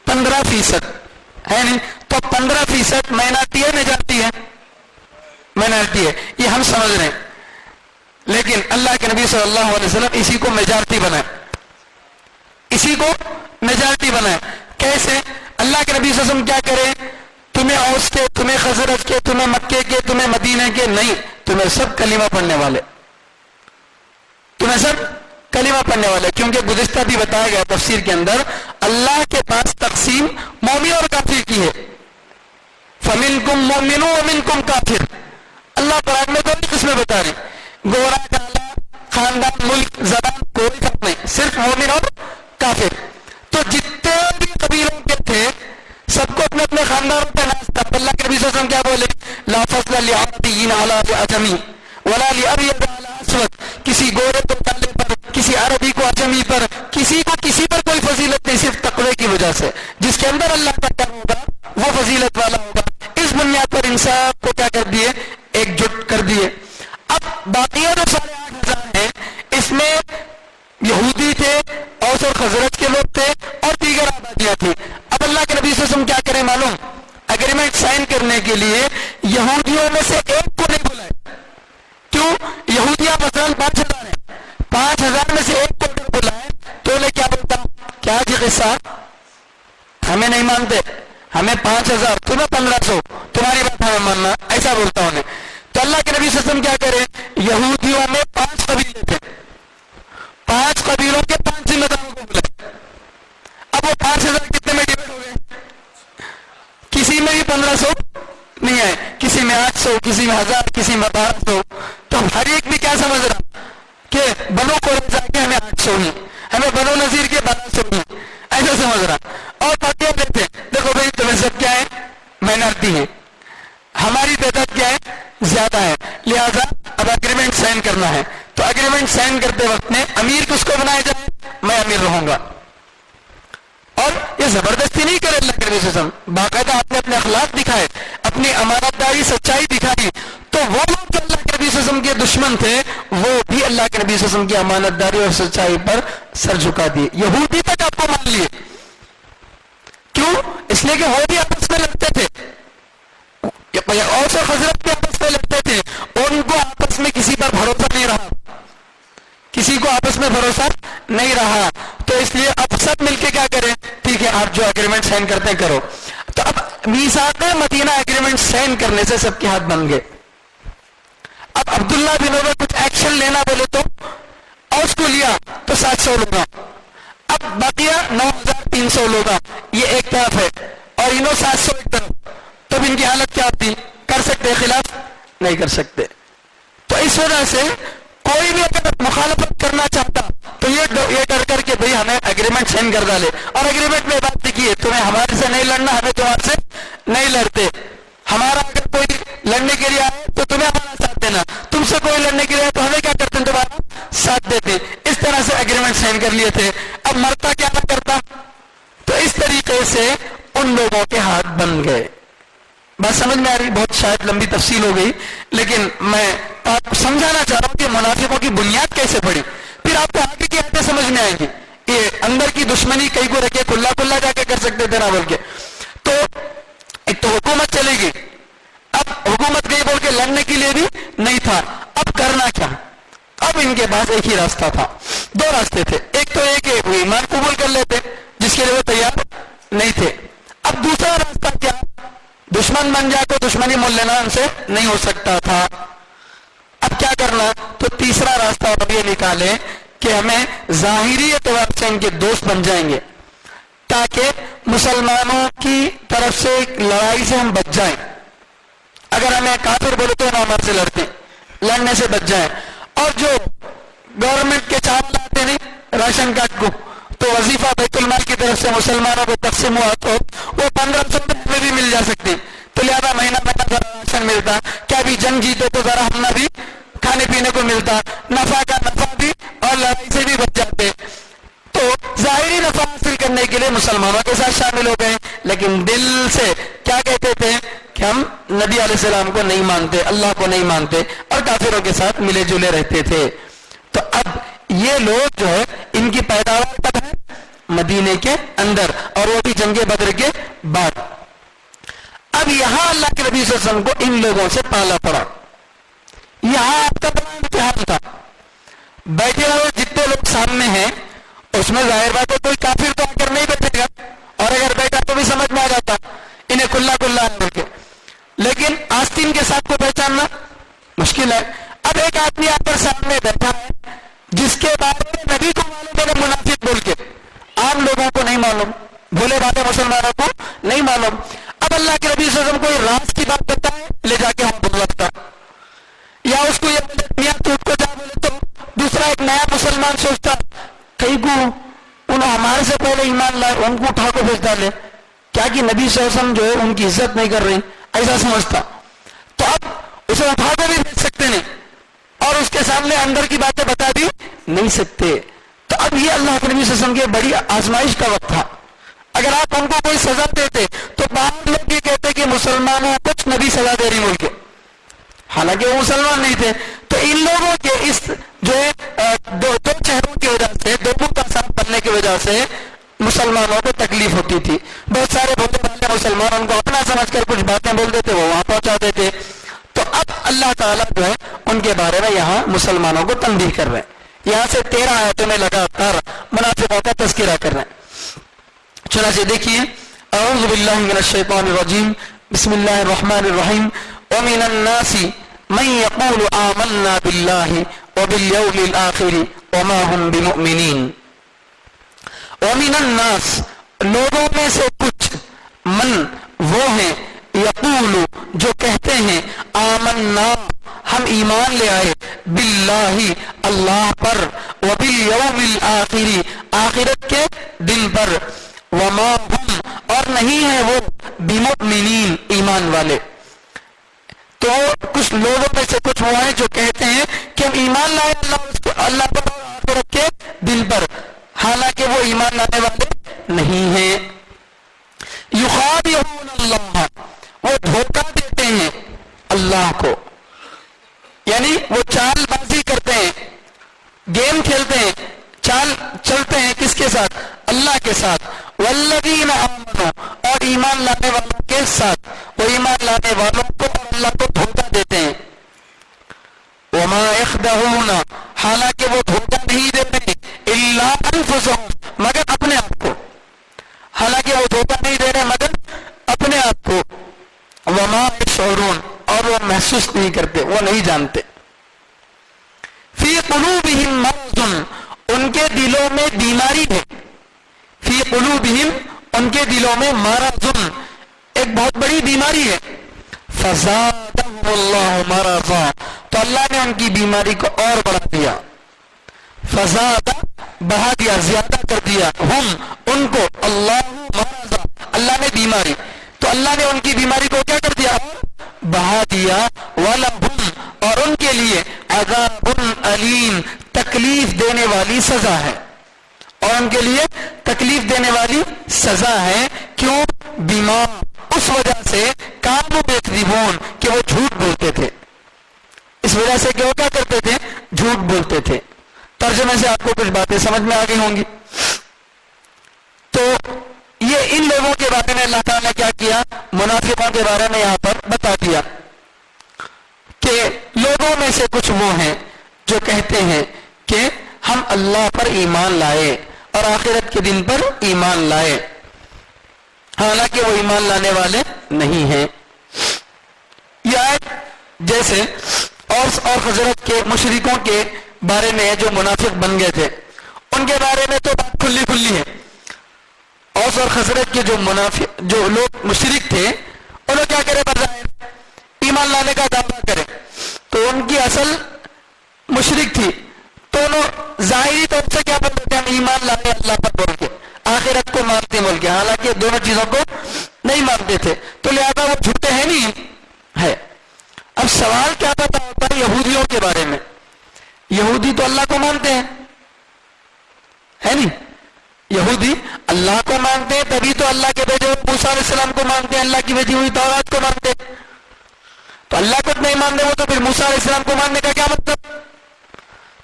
15% ہے نہیں. تو 15% مائنارٹی ہے میجارٹی ہے, مائنارٹی ہے, یہ ہم سمجھ رہے ہیں. لیکن اللہ کے نبی صلی اللہ علیہ وسلم اسی کو میجارٹی بنائے, اسی کو میجارٹی بنائے. کیسے؟ اللہ کے نبی صلی اللہ علیہ وسلم کیا کرے, تمہیں اوس کے, تمہیں خزرج کے, تمہیں مکے کے, تمہیں مدینہ کے نہیں, تمہیں سب کلمہ پڑھنے والے, تمہیں سب کلمہ پڑھنے والے. کیونکہ گزشتہ بھی بتایا گیا تفسیر کے اندر, اللہ کے پاس تقسیم مومن اور کافر کی ہے. فَمِنْكُمْ مُؤْمِنٌ وَمِنْكُمْ کافر. اللہ قرآن میں دونوں قسمیں بتا رہے, گورا کالا, خاندان, ملک, زبان, کوئی فرق نہیں, صرف مومن اور کافر. تو جتنے بھی قبیلوں کے تھے سب کو اپنے اپنے خاندانوں پہ ناز تھا. اللہ کے نبی صلی اللہ علیہ وسلم کیا بولے, لا فضل لعربی علی عجمی ولا لابیض علی اسود. کسی گورے کو کالے پر, کسی عربی کو عجمی پر, کسی کو کسی پر کوئی فضیلت نہیں, صرف تقوی کی وجہ سے. جس کے اندر اللہ کا ڈر ہوگا وہ فضیلت والا ہوگا. اس بنیاد پر انسان کو کیا کر دیے, ایک جٹ کر دیے. اب باقی جو 8,500 ہیں اس میں یہودی تھے, اوس اور خزرج کے لوگ تھے, اور دیگر آبادیاں تھیں. اب اللہ کے نبی صلی اللہ علیہ وسلم کیا کریں معلوم, ایگریمنٹ سائن کرنے کے لیے یہودیوں میں سے ایک کو نہیں بلائے. کیوں؟ یہودیاں مثلاً 5,000 ہیں, 5,000 میں سے ایک کو اگر بلائے تو انہیں کیا بولتا, کیا جی قصہ, ہمیں نہیں مانتے, ہمیں 5,000, تمہیں 1,500, تمہاری بات ہمیں ماننا, ایسا بولتا انہیں. تو اللہ کے نبی صلی اللہ علیہ وسلم کیا کریں, یہودیوں میں 5 قبیلے تھے, 5 قبیلوں کے 5 ذمہ داروں کو بلائے. اب وہ 5,000 کتنے میں ڈیوائڈ ہو گئے, کسی میں بھی 1,500 نہیں آئے, کسی میں 800, کسی میں 1,000, کسی میں 1,200. تو ہر ایک بھی کیا سمجھ رہا کہ بنو قریظہ کے ہمیں 800 ہی, ہمیں بنو نذیر کے 1,200 ہی, ایسا سمجھ رہا. اور باتیں دیتے, دیکھو بھائی تمہیں سب کیا ہے, مائنارٹی ہے, ہماری تعداد کیا ہے, زیادہ ہے, لہذا اب ایگریمنٹ سائن کرنا ہے. تو ایگریمنٹ سائن کرتے وقت میں امیر کس کو بنایا جائے, میں امیر رہوں گا, اور یہ زبردستی نہیں کرے اللہ کے نبی صلی اللہ علیہ وسلم، باقاعدہ آپ نے اپنے اخلاق دکھائے، اپنی امانت داری سچائی دکھائی، تو وہ لوگ جو اللہ کے نبی صلی اللہ علیہ وسلم کے دشمن تھے وہ بھی اللہ کے نبی صلی اللہ علیہ وسلم کی امانت داری اور سچائی پر سر جھکا دیے، یہودی تک آپ کو مان لیے. کیوں؟ اس لیے کہ وہ بھی آپس میں لڑتے تھے، اوس اور خزرج بھی آپس میں لڑتے تھے، اور ان کو آپس میں کسی پر بھروسہ نہیں رہا، کسی کو آپس میں بھروسہ نہیں رہا. تو اس لیے اب سب مل کے کیا کریں، ٹھیک ہے آپ جو اگریمنٹ سائن کرتے ہیں کرو. تو اب میثاق مدینہ اگریمنٹ سائن کرنے سے سب کے ہاتھ بن گئے. اب عبداللہ بن ابی کچھ ایکشن لینا بولے تو اوس کو لیا تو 700 لوگ، اب بقیہ 9300 لوگ، یہ ایک طرف ہے اور انہوں 700 ایک طرف. تو اب ان کی حالت کیا ہوتی؟ کر سکتے خلاف؟ نہیں کر سکتے. تو اس وجہ سے کوئی بھی اگر مخالفت کرنا چاہتا تو یہ ڈر کر کے بھئی ہمیں اگریمنٹ سائن کر ڈالے، اور اگریمنٹ میں بات لکھی ہے تمہیں ہمارے سے نہیں لڑنا، ہمیں تمہارے سے نہیں لڑتے، ہمارا اگر کوئی لڑنے کے لیے آئے تو تمہیں ہمارا ساتھ دینا، تم سے کوئی لڑنے کے لیے آئے تو ہمیں کیا کرتے ہیں تمہارا ساتھ دیتے. اس طرح سے اگریمنٹ سائن کر لیے تھے. اب مرتا کیا نہ کرتا. تو اس طریقے سے ان لوگوں کے ہاتھ بن گئے. بات سمجھ میں آ رہی؟ بہت شاید لمبی تفصیل ہو گئی، لیکن میں آپ کو سمجھانا چاہ رہا ہوں کہ منافقوں کی بنیاد کیسے پڑی، پھر آپ کو آگے کی آیتیں سمجھ میں آئیں گی. یہ اندر کی دشمنی کئی کو رکھے کھلا جا کے کر سکتے تھے نہ بول کے. تو ایک تو حکومت چلے گی، اب حکومت گئی بول کے لڑنے کے لیے بھی نہیں تھا. اب کرنا کیا؟ اب ان کے پاس ایک ہی راستہ تھا، دو راستے تھے. ایک تو یہ کہ وہ ایمان قبول کر لیتے جس کے لیے وہ تیار نہیں تھے. اب دوسرا راستہ کیا؟ دشمن بن جائے تو دشمنی مول لینا ان سے نہیں ہو سکتا تھا. اب کیا کرنا؟ تو تیسرا راستہ اور یہ نکالے کہ ہمیں ظاہری اعتبار سے ان کے دوست بن جائیں گے تاکہ مسلمانوں کی طرف سے لڑائی سے ہم بچ جائیں. اگر ہمیں کافر بولے تو ہم ہمارے سے لڑنے سے بچ جائیں. اور جو گورنمنٹ کے چاول آتے نہیں راشن کارڈ کو، تو وظیفہ بیت المال کی طرف سے مسلمانوں کو تقسیم ہوا تو وہ 1500 میں بھی مل جا سکتی. تو لہٰذا مہینہ ذرا راشن ملتا، کیا بھی جنگ جیتے تو ذرا ہم بھی کھانے پینے کو ملتا، نفع کا نفع بھی اور لڑائی سے بھی بچ جاتے. تو ظاہری نفع حاصل کرنے کے لیے مسلمانوں کے ساتھ شامل ہو گئے، لیکن دل سے کیا کہتے تھے کہ ہم نبی علیہ السلام کو نہیں مانتے، اللہ کو نہیں مانتے، اور کافروں کے ساتھ ملے جلے رہتے تھے. تو اب یہ لوگ جو ہے ان کی پیداوار کب ہے؟ مدینے کے اندر، اور وہ بھی جنگ بدر کے بعد. اب یہاں اللہ کے نبی صلی اللہ علیہ وسلم کو ان لوگوں سے پالا پڑا. یہاں آپ کا بڑا امتحان تھا. بیٹھے ہوئے جتنے لوگ سامنے ہیں اس میں ظاہر بات ہے کوئی کافر تو آ کر نہیں بیٹھے گا، اور اگر بیٹھا تو بھی سمجھ میں آ جاتا انہیں کھلا کر کے، لیکن آستین کے ساتھ کو پہچاننا مشکل ہے. اب ایک آدمی آپ پر سامنے بیٹھا ہے جس کے بارے میں نبی کو معلوم ہے منافق بول کے، عام لوگوں کو نہیں معلوم، بھولے بھالے مسلمانوں کو نہیں معلوم. اب اللہ کے نبی صلی اللہ علیہ وسلم کوئی راز کی بات بتائے لے جا کے ہم بول لگتا، یا اس کو یہ بولے میاں تو کو جا بولے تو دوسرا ایک نیا مسلمان سوچتا کئی کو انہوں ہمارے سے پہلے ایمان لائے ان کو اٹھا کو بھیج ڈالے، کیا کہ نبی صلی اللہ علیہ وسلم جو ہے ان کی عزت نہیں کر رہی، ایسا سمجھتا. تو اب اسے اٹھا کو بھی بھیج سکتے نہیں اور اس کے سامنے اندر کی باتیں بتا بھی نہیں سکتے. تو اب یہ اللہ کے نبی صلی اللہ علیہ وسلم کی بڑی آزمائش کا وقت تھا. اگر آپ ان کو کوئی سزا دیتے تو بعض لوگ یہ کہتے کہ مسلمانوں کچھ نبی سزا دے رہی ملک کے، حالانکہ وہ مسلمان نہیں تھے. تو ان لوگوں کے اس جو ہے دو چہروں کی وجہ سے، دو منہ کا ساتھ بننے کی وجہ سے مسلمانوں کو تکلیف ہوتی تھی. بہت سارے بولنے والے مسلمان ان کو اپنا سمجھ کر کچھ باتیں بول دیتے، وہ وہاں پہنچا دیتے. تو اب اللہ تعالیٰ جو ہے ان کے بارے میں یہاں مسلمانوں کو تنبیہ کر رہے ہیں. یہاں سے 13 آیتوں میں لگاتار منافقوں کا تذکرہ کر رہے ہیں. چنانچہ دیکھیے، اعوذ باللہ من الشیطان الرجیم، بسم اللہ الرحمن الرحیم. ومن الناس من يقول آمنا بالله وباليوم الآخر وما هم بمؤمنین. ومن الناس لوگوں میں سے کچھ، من وہ ہیں، یقول جو کہتے ہیں، آمنا ہم ایمان لے آئے، باللہ اللہ پر، وبالیوم الآخر آخرت کے دن پر، وما ہم اور نہیں ہے وہ، بمؤمنین ایمان والے. تو کچھ لوگوں میں سے کچھ وہ ہیں جو کہتے ہیں کہ ہم ایمان لائے اللہ پر اور آخرت کے دن پر، حالانکہ وہ ایمان لانے والے نہیں ہیں. والذین آمنوا، اور ایمان لانے والوں کے ساتھ، وہ ایمان لانے والوں کو اور اللہ کو دھوکہ دیتے ہیں. وما يخدعون، حالانکہ وہ دھوکہ نہیں دیتے، الا انفسهم، مگر اپنے آپ کو، حالانکہ وہ دھوکہ نہیں دے رہے مگر اپنے آپ کو. وما يشعرون، اور وہ محسوس نہیں کرتے، وہ نہیں جانتے. فی قلوبہم مرض، ان کے دلوں میں بیماری ہے. فی قلوبہم، ان کے دلوں میں مرض، ایک بہت بڑی بیماری ہے. فزادہم اللہ مرضا، تو اللہ نے ان کی بیماری کو اور بڑھا دیا. فزاد، بڑھا دیا، زیادہ کر دیا، ہم، ان کو، اللہ مرضا، اللہ نے بیماری، تو اللہ نے ان کی بیماری کو کیا کر دیا؟ بڑھا دیا. وَلَهُمْ، اور ان کے لیے عذاب علیم، تکلیف دینے والی سزا ہے. اور ان کے لیے تکلیف دینے والی سزا ہے. کیوں؟ بیمار، اس وجہ سے کانوا یکذبون، کہ وہ جھوٹ بولتے تھے. اس وجہ سے کہ وہ کیا کرتے تھے؟ جھوٹ بولتے تھے. ترجمے سے آپ کو کچھ باتیں سمجھ میں آ گئی ہوں گی. تو یہ ان لوگوں کے بارے میں اللہ تعالیٰ نے کیا کیا؟ منافقوں کے بارے میں یہاں پر بتا دیا کہ لوگوں میں سے کچھ وہ ہیں جو کہتے ہیں کہ ہم اللہ پر ایمان لائے اور آخرت کے دن پر ایمان لائے، حالانکہ وہ ایمان لانے والے نہیں ہیں. یہ آیت جیسے اور حضرت کے مشرکوں کے بارے میں جو منافق بن گئے تھے، ان کے بارے میں تو بات کھلی کھلی ہے. اوس اور خزرج کے جو لوگ مشرک تھے، انہوں کیا کرے؟ بظاہر ایمان لانے کا دعویٰ کرے، تو ان کی اصل مشرک تھی، تو انہوں ظاہری طور سے کیا بولتے تھے؟ ہم ایمان لائے اللہ پر بول کے، آخرت کو مانتے بول کے، حالانکہ دونوں چیزوں کو نہیں مانتے تھے. تو لہذا وہ جھوٹے ہیں نہیں ہے. اب سوال کیا پتا ہوتا ہے یہودیوں کے بارے میں؟ یہودی تو اللہ کو مانتے ہیں، ہے نہیں؟ یہودی اللہ کو مانتے ہیں، تبھی تو اللہ کے بھیجے ہوئے موسیٰ علیہ السلام کو مانتے ہیں، اللہ کی بھیجی ہوئی تورات کو مانتے ہیں. تو اللہ کو نہیں مانتے وہ تو پھر موسیٰ علیہ السلام کو ماننے کا کیا مطلب؟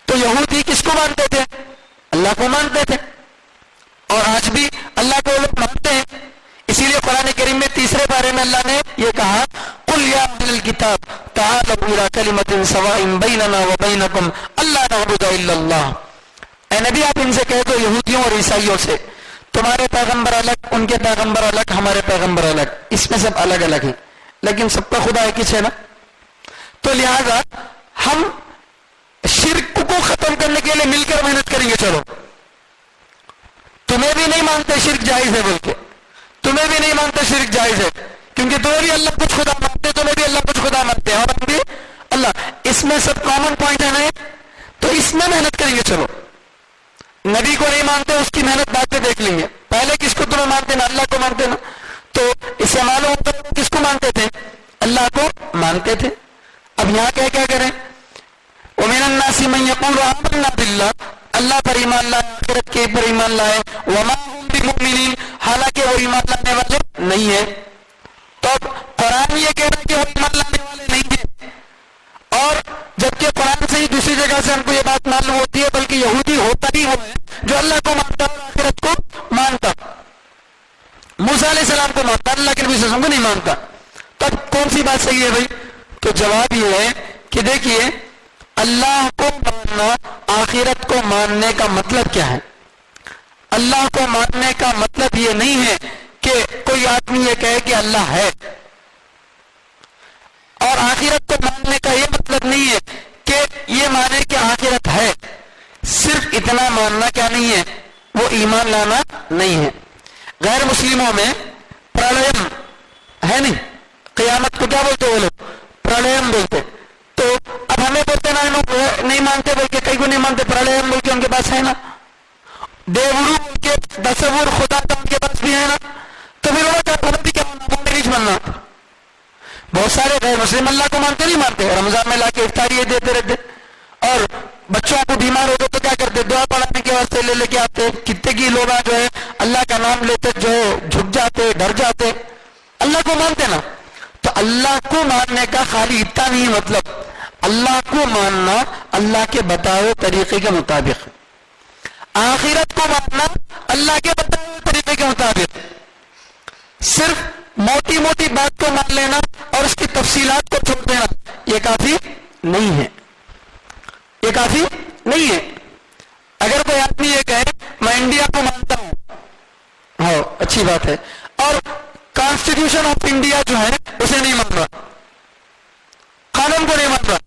تو یہودی کس کو مانتے تھے؟ اللہ کو مانتے تھے. اور آج بھی اللہ کو لوگ مانتے ہیں. اسی لیے قرآن کریم میں تیسرے بارے میں اللہ نے یہ کہا، قُلْ يَا أَهْلَ الْكِتَابِ تَعَالَوْا إِلَىٰ كَلِمَةٍ سَوَاءٍ بَيْنَنَا وَبَيْنَكُمْ أَلَّا نَعْبُدَ إِلَّا اللَّهَ. اے نبی آپ ان سے کہہ دو، یہودیوں اور عیسائیوں سے، تمہارے پیغمبر الگ، ان کے پیغمبر الگ، ہمارے پیغمبر الگ، اس میں سب الگ الگ ہیں، لیکن سب کا خدا ایک ہی ہے نا. تو لہذا ہم شرک کو ختم کرنے کے لیے مل کر محنت کریں گے. چلو، تمہیں بھی نہیں مانتے شرک جائز ہے بول کے، تمہیں بھی نہیں مانتے شرک جائز ہے، کیونکہ تمہیں بھی اللہ کچھ خدا مانتے، تمہیں بھی اللہ کچھ خدا مانتے ہیں، اور ہم بھی اللہ. اس میں سب کامن پوائنٹ ہے نا، تو اس میں محنت کریں گے. چلو، نبی کو نہیں مانتے، اس کی محنت بعد میں دیکھ لیں گے. پہلے کس کو تمہیں مانتے نا؟ اللہ کو مانتے نا. تو اس سے معلوم ہوتا ہے کس کو مانتے تھے؟ اللہ کو مانتے تھے. اب یہاں کیا کریں؟ وَمِنَ النَّاسِ مَن يَقُولُ آمَنَّا بِاللَّهِ، اللہ پر ایمان لائے، آخرت کے پر ایمان لائے، وَمَا هُمْ بِمُؤْمِنِينَ، حالانکہ وہ ایمان لانے والے نہیں ہیں. تو اب قرآن یہ کہہ رہا ہے کہ وہ ایمان لانے والے نہیں ہیں، اور جبکہ قرآن سے ہی دوسری جگہ سے ہم کو یہ بات معلوم ہوتی ہے، بلکہ یہودی ہوتا ہی وہ ہے جو اللہ کو مانتا اور آخرت کو مانتا، موسیٰ علیہ السلام کو مانتا، اللہ کے نبی صلی اللہ علیہ وسلم کو نہیں مانتا. تب کون سی بات صحیح ہے بھائی؟ تو جواب یہ ہے کہ دیکھیے، اللہ کو ماننا، آخرت کو ماننے کا مطلب کیا ہے؟ اللہ کو ماننے کا مطلب یہ نہیں ہے کہ کوئی آدمی یہ کہے کہ اللہ ہے، اور آخرت کو ماننے کا یہ مطلب نہیں ہے کہ یہ مانے کہ آخرت ہے. صرف اتنا ماننا کیا نہیں ہے؟ وہ ایمان لانا نہیں ہے. غیر مسلموں میں پرلیم ہے نہیں، قیامت کو کیا بولتے وہ لوگ؟ پرلیم بولتے. تو اب ہمیں بولتے نا نہیں مانتے بول کے، کئی کو نہیں مانتے، پرلیم بول کے ان کے پاس ہے نا، دیورو بول کے تصور خدا کا ان کے پاس بھی ہے نا. تو پھر وہ بھی کیا ہونا؟ بولنے نہیں ماننا. بہت سارے غیر مسلم اللہ کو مانتے نہیں مانتے، رمضان میں لا کے افطاری دیتے رہتے، اور بچوں کو بیمار ہوتے تو کیا کرتے؟ دعا پڑھانے کے واسطے لے کے آتے. کتنے کی لوگ جو ہے اللہ کا نام لیتے جو جھک جاتے، ڈر جاتے، اللہ کو مانتے نا. تو اللہ کو ماننے کا خالی اتنا نہیں مطلب، اللہ کو ماننا اللہ کے بتائے طریقے کے مطابق، آخرت کو ماننا اللہ کے بتائے طریقے کے مطابق صرف موٹی موٹی بات کو مان لینا اور اس کی تفصیلات کو چھوڑ دینا یہ کافی نہیں ہے، یہ کافی نہیں ہے۔ اگر کوئی آدمی یہ کہے میں انڈیا کو مانتا ہوں، ہاں اچھی بات ہے، اور کانسٹیٹیوشن آف انڈیا جو ہے اسے نہیں مان رہا، قانون کو نہیں مان رہا،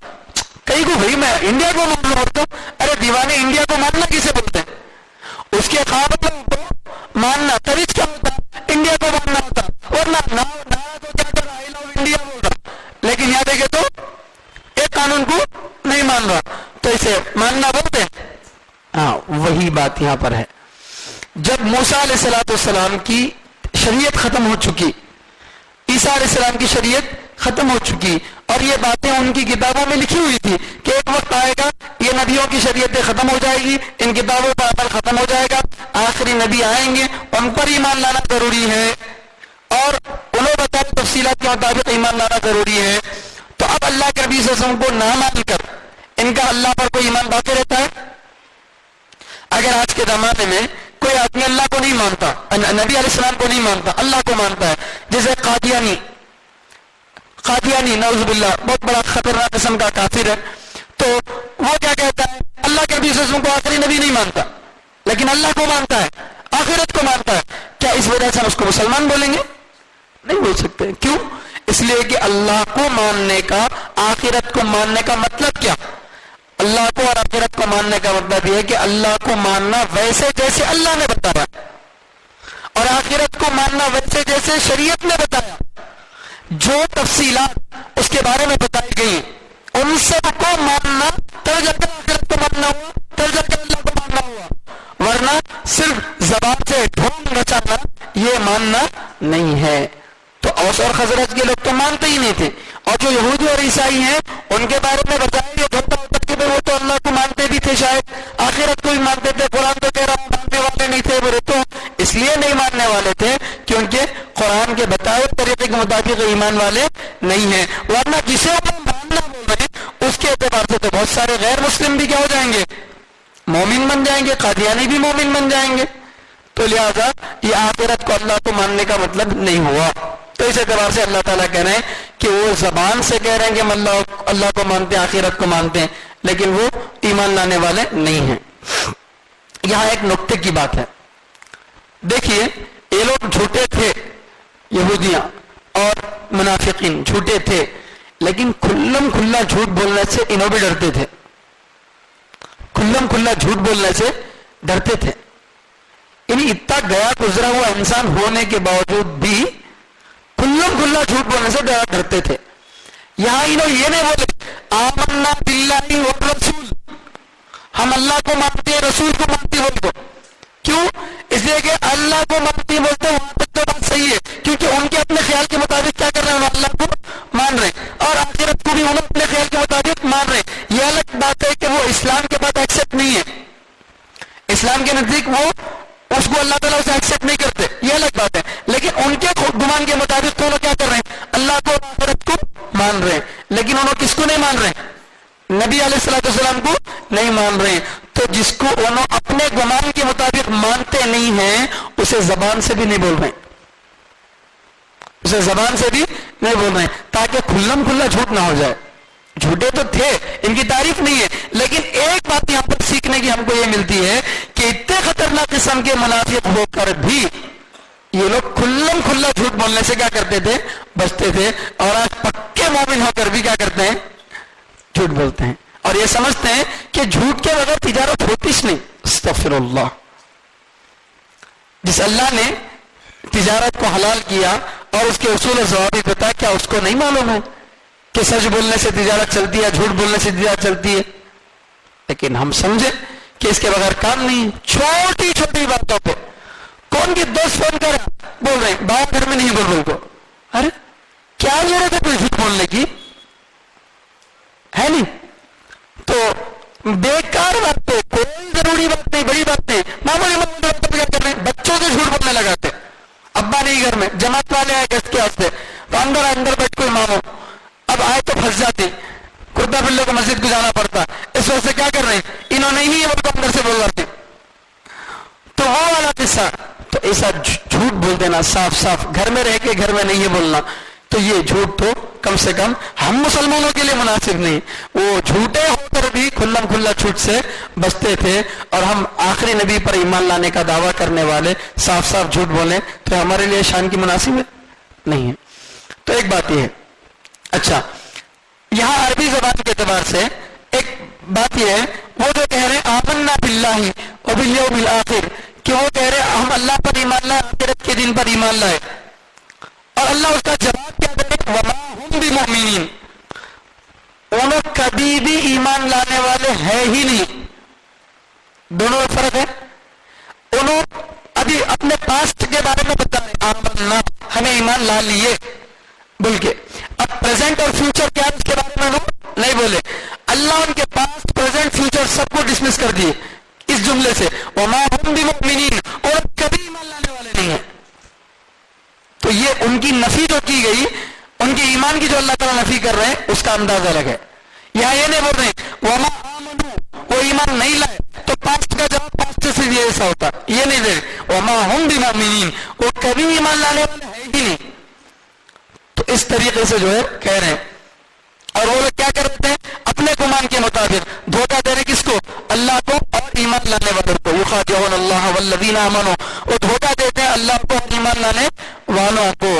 کہیں کو بھائی میں انڈیا کو مان رہا ہوتا ہوں، ارے دیوانے انڈیا کو ماننا کسے بولتے ہیں؟ اس کے قابلوں کو ماننا، طریق کیا ہوتا انڈیا کو ماننا ہوتا، ورنہ نہ تو کیا کر رہا آئی لو انڈیا بول رہا، لیکن یہاں دیکھے تو ایک قانون کو نہیں مان رہا، تو اسے ماننا بولتے ہیں۔ ہاں وہی بات یہاں پر ہے، جب موسیٰ علیہ السلام کی شریعت ختم ہو چکی، عیسیٰ علیہ السلام کی شریعت ختم ہو چکی، اور یہ باتیں ان کی کتابوں میں لکھی ہوئی تھی کہ ایک وقت آئے گا یہ نبیوں کی شریعتیں ختم ہو جائے گی، ان کتابوں پر عمل ختم ہو جائے گا، آخری نبی آئیں گے ان پر ایمان لانا ضروری ہے، اور انہوں بتائی تفصیلات کے مطابق ایمان لانا ضروری ہے۔ تو اب اللہ کے نبی صلی اللہ علیہ وسلم کو نہ مان کر ان کا اللہ پر کوئی ایمان باقی رہتا ہے؟ اگر آج کے زمانے میں کوئی آدمی اللہ کو نہیں مانتا، نبی علیہ السلام کو نہیں مانتا، اللہ کو مانتا ہے، جیسے قادیانی نعوذ باللہ بہت بڑا خطرناک قسم کا کافر ہے، تو وہ کیا کہتا ہے اللہ کے نبی صلی اللہ علیہ وسلم کو آخری نبی نہیں مانتا لیکن اللہ کو مانتا ہے، آخرت کو مانتا ہے، کیا اس وجہ سے ہم اس کو مسلمان بولیں گے؟ نہیں بول سکتے۔ کیوں؟ اس لیے کہ اللہ کو ماننے کا، آخرت کو ماننے کا مطلب کیا؟ اللہ کو اور آخرت کو ماننے کا مطلب یہ ہے کہ اللہ کو ماننا ویسے جیسے اللہ نے بتایا، اور آخرت کو ماننا ویسے جیسے شریعت نے بتایا، جو تفصیلات اس کے بارے میں بتائی گئی ان سب کو ماننا، تب جا کر آخرت کو ماننا ہوا، تب جا کر اللہ کو ماننا ہوا، ورنہ صرف زبان سے ڈھونگ نچانا یہ ماننا نہیں ہے۔ تو اوس اور خزرج کے لوگ تو مانتے ہی نہیں تھے، اور جو یہودی اور عیسائی ہیں ان کے بارے میں بتایا یہ ہوتا کہ وہ تو اللہ کو مانتے بھی تھے، شاید آخرت کو بھی مانتے تھے، قرآن تو کہہ رہا ہوں ماننے والے نہیں تھے، وہ تو اس لیے نہیں ماننے والے تھے کیونکہ قرآن کے بتائے طریقے کے مطابق ایمان والے نہیں ہیں، ورنہ جسے وہ ماننا بول رہے ہیں اس کے اعتبار سے تو بہت سارے غیر مسلم بھی کیا ہو جائیں گے، مومن بن جائیں گے، قادیانی بھی مومن بن جائیں گے۔ تو لہذا یہ آخرت کو اللہ کو ماننے کا مطلب نہیں ہوا۔ تو اس اعتبار سے اللہ تعالیٰ کہہ رہے ہیں کہ وہ زبان سے کہہ رہے ہیں کہ ہم اللہ کو مانتے ہیں، آخرت کو مانتے ہیں، لیکن وہ ایمان لانے والے نہیں ہیں۔ یہاں ایک نقطے کی بات ہے، دیکھیے یہ لوگ جھوٹے تھے، یہودیاں اور منافقین جھوٹے تھے، لیکن کھلم کھلا جھوٹ بولنے سے انہوں بھی ڈرتے تھے، کھلم کھلا جھوٹ بولنے سے ڈرتے تھے، یعنی اتنا گیا گزرا ہوا انسان ہونے کے باوجود بھی کھلم کھلا جھوٹ بولنے سے ڈرتے تھے۔ یہاں انہوں یہ نہیں بولے آمنا باللہ والرسول، ہم اللہ کو مانتے ہیں رسول کو مانتے ہیں، بول دو کیوں؟ اس لیے کہ اللہ کو مانتے ہیں بولتے ہیں وہاں تک تو بات صحیح ہے، کیونکہ ان کے اپنے خیال کے مطابق کیا کر رہے ہیں، اللہ کو مان رہے ہیں، اور آخرت کو بھی انہوں اپنے خیال کے مطابق مان رہے ہیں۔ یہ الگ بات ہے کہ وہ اسلام کے بعد ایکسپٹ نہیں ہے، اسلام کے نزدیک وہ اس کو اللہ تعالیٰ اسے ایکسپٹ نہیں کرتے، یہ الگ بات ہے، لیکن ان کے گمان کے مطابق تو کیا کر رہے ہیں، اللہ کو اور آخرت کو مان رہے ہیں، لیکن انہوں کس کو نہیں مان رہے ہیں، نبی علیہ السلام کو نہیں مان رہے ہیں۔ تو جس کو انہوں اپنے گمان کے مطابق مانتے نہیں ہیں اسے زبان سے بھی نہیں بول رہے ہیں، اسے زبان سے بھی نہیں بول رہے ہیں، تاکہ کھلم کھلا جھوٹ نہ ہو جائے۔ جھوٹے تو تھے، ان کی تعریف نہیں ہے، لیکن ایک بات یہاں پر سیکھنے کی ہم کو یہ ملتی ہے کہ اتنے خطرناک قسم کے منافق ہو کر بھی یہ لوگ کھلم کھلا جھوٹ بولنے سے کیا کرتے تھے، بچتے تھے، اور آج پکے مومن ہو کر بھی کیا کرتے ہیں، جھوٹ بولتے ہیں، اور یہ سمجھتے ہیں کہ جھوٹ کے بغیر تجارت ہوتی نہیں۔ استغفر اللہ، جس اللہ نے تجارت کو حلال کیا اور اس کے اصول و ضوابط بتایا، کیا اس کو نہیں معلوم ہے کہ سچ بولنے سے تجارت چلتی ہے، جھوٹ بولنے سے تجارت چلتی ہے؟ لیکن ہم سمجھے کہ اس کے بغیر کام نہیں ہے۔ چھوٹی چھوٹی باتوں پہ کون کی دوست فون کر بول رہے ہیں باہر گھر میں نہیں بول کو، ارے کیا ضرورت ہے کوئی جھوٹ بولنے کی، ہے نہیں؟ تو بیکار بات پہ کوئی ضروری بات نہیں، بڑی بات نہیں، معمولی کیا کر رہے ہیں، بچوں سے جھوٹ بولنے لگاتے، ابا نہیں گھر میں، جماعت والے آئے گیسٹ کے واسطے، تو اندر بیٹھ کوئی مامو، اب آئے تو پھنس جاتی، کرتا بلے کو مسجد کو جانا پڑتا، اس وجہ سے کیا کر رر ہیں، انہوں نے ہی یہ اندر سے بول رہے، تو وہ والا قصہ۔ تو ایسا جھوٹ بول دینا صاف صاف، گھر میں رہ کے گھر میں نہیں بولنا، تو یہ جھوٹ تو کم سے کم ہم مسلمانوں کے لیے مناسب نہیں. وہ جھوٹے ہو کر بھی کھلم کھلا جھوٹ سے بچتے تھے، اور ہم آخری نبی پر ایمان لانے کا دعویٰ کرنے والے صاف صاف جھوٹ بولیں تو ہمارے لیے شان کی مناسب ہے نہیں ہے. تو ایک بات یہ ہے. اچھا، یہاں عربی زبان کے اعتبار سے ایک بات یہ ہے، وہ جو کہہ رہے ہیں آمنا باللہ وبالیوم الآخر، کہ وہ کہہ رہے ہیں ہم اللہ پر ایمان لائے، آخرت کے دن پر ایمان لائے، اور اللہ اس کا جواب کیا دے رہے وما ہم بمؤمنین، وہ لوگ کبھی بھی ایمان لانے والے ہیں ہی نہیں. دونوں میں فرق ہے. وہ لوگ ابھی اپنے پاسٹ کے بارے میں بتا رہے آمنا، ہمیں ایمان لا لیے بول کے. اب پریزنٹ اور فیوچر کیا ہے اس کے بارے میں لوگ نہیں بولے. اللہ ان کے پاسٹ پریزنٹ فیوچر سب کو ڈسمس کر دیے اس جملے سے وما ہم بمؤمنین، اور کبھی ایمان لانے والے نہیں ہیں. تو یہ ان کی نفی جو کی گئی، ان کے ایمان کی جو اللہ تعالیٰ نفی کر رہے ہیں اس کا انداز الگ ہے. یہاں یہ نہیں بول رہے وما آمنوا، وہ ایمان نہیں لائے، تو پاسٹ کا جواب پاسٹ سے یہ ایسا ہوتا، یہ نہیں دے رہے وما ہم بمؤمنین، وہ کبھی ایمان لانے والے ہیں ہی نہیں. تو اس طریقے سے جو ہے کہہ رہے ہیں. اور وہ لوگ کیا کر رہے ہیں اپنے گمان کے مطابق دھوکہ دے رہے کس کو؟ اللہ کو اور ایمان لانے والوں کو. یخادعون اللہ والذین آمنوا، وہ دھوکہ دیتے ہیں اللہ کو اور ایمان لانے والوں کو.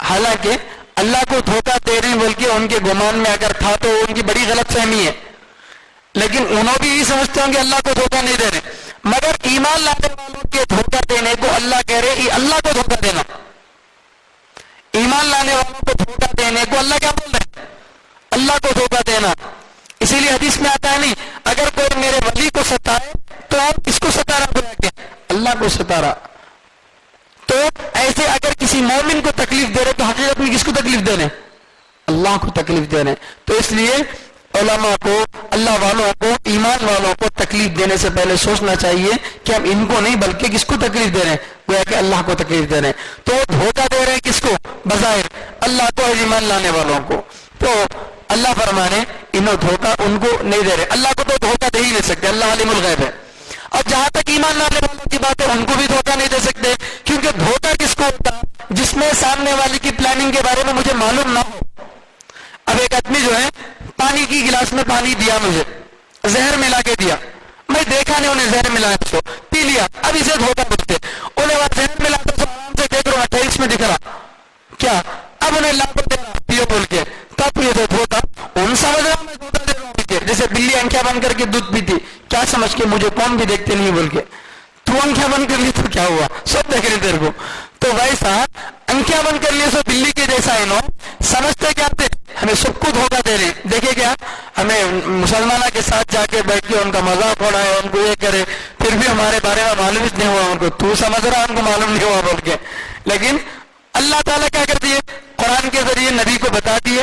حالانکہ اللہ کو دھوکہ دے رہے ہیں بول کے ان کے گمان میں اگر تھا تو ان کی بڑی غلط فہمی ہے، لیکن انہوں بھی یہ سمجھتے ہوں کہ اللہ کو دھوکہ نہیں دے رہے. مگر ایمان لانے والوں کے دھوکہ دینے کو اللہ کہہ رہے یہ اللہ کو دھوکہ دینا. ایمان لانے والوں کو دھوکہ دینے کو اللہ کیا بول رہے ہیں؟ اللہ کو دھوکہ دینا. اسی لیے حدیث میں آتا ہے نہیں اگر کوئی میرے ولی کو ستائے تو آپ کس کو ستا رہا گویا کہ اللہ کو ستا رہا. تو ایسے اگر کسی مومن کو تکلیف دے رہے تو حقیقت میں کس کو تکلیف دے رہے؟ اللہ کو تکلیف دے رہے. تو اس لیے علماء کو، اللہ والوں کو، ایمان والوں کو تکلیف دینے سے پہلے سوچنا چاہیے کہ ہم ان کو نہیں بلکہ کس کو تکلیف دے رہے ہیں، گویا کہ اللہ کو تکلیف دے رہے ہیں. تو وہ دھوکہ دے رہے ہیں کس کو؟ بظاہر اللہ کو اور ایمان لانے والوں کو. تو اللہ فرمانے انہوں دھوکہ ان کو نہیں دے رہے. اللہ کو تو دھوکہ دے ہی نہیں سکتے، اللہ عالم الغیب ہے. اور جہاں تک ایمان لانے والوں کی بات ہے ان کو بھی دھوکہ نہیں دے سکتے، کیونکہ دھوکہ کس کو ہوتا جس میں سامنے والے کی پلاننگ کے بارے میں مجھے معلوم نہ ہو. اب ایک آدمی جو ہے پانی کی گلاس میں پانی دیا، مجھے زہر ملا کے دیا، میں دیکھا نہیں انہیں زہر ملایا، اس کو پی لیا. اب اسے دھوکہ بولتے. انہیں وہاں زہر ملا تو آرام سے دیکھ رہا 28 میں دکھ رہا کیا، اب انہیں لا کر دے رہا پیو بول کے، تب یہ تو دھوکہ. ان سمجھ رہا میں دھوکہ دے رہا ہوں، جیسے بلی آنکھیں بند کر کے دودھ پیتی، کیا سمجھ کے مجھے کون بھی دیکھتے نہیں بول کے. تو آنکھیں بند کر لی تو کیا ہوا، سب دیکھ رہے تیرے کو. تو ویسا آنکھیں بند کر لیے سو بلی کے جیسا انہوں سمجھتے کیا تھے ہمیں سب کو دھوکہ دے رہے. دیکھے کیا ہمیں مسلمانوں کے ساتھ جا کے بیٹھ کے ان کا مذاق اڑائے، ان کو یہ کرے، پھر بھی ہمارے بارے میں معلوم ہی نہیں ہوا ان کو. تو سمجھ رہا ان کو معلوم نہیں ہوا بول کے. لیکن اللہ تعالیٰ کیا کر دیے، قرآن کے ذریعے نبی کو بتا دیے،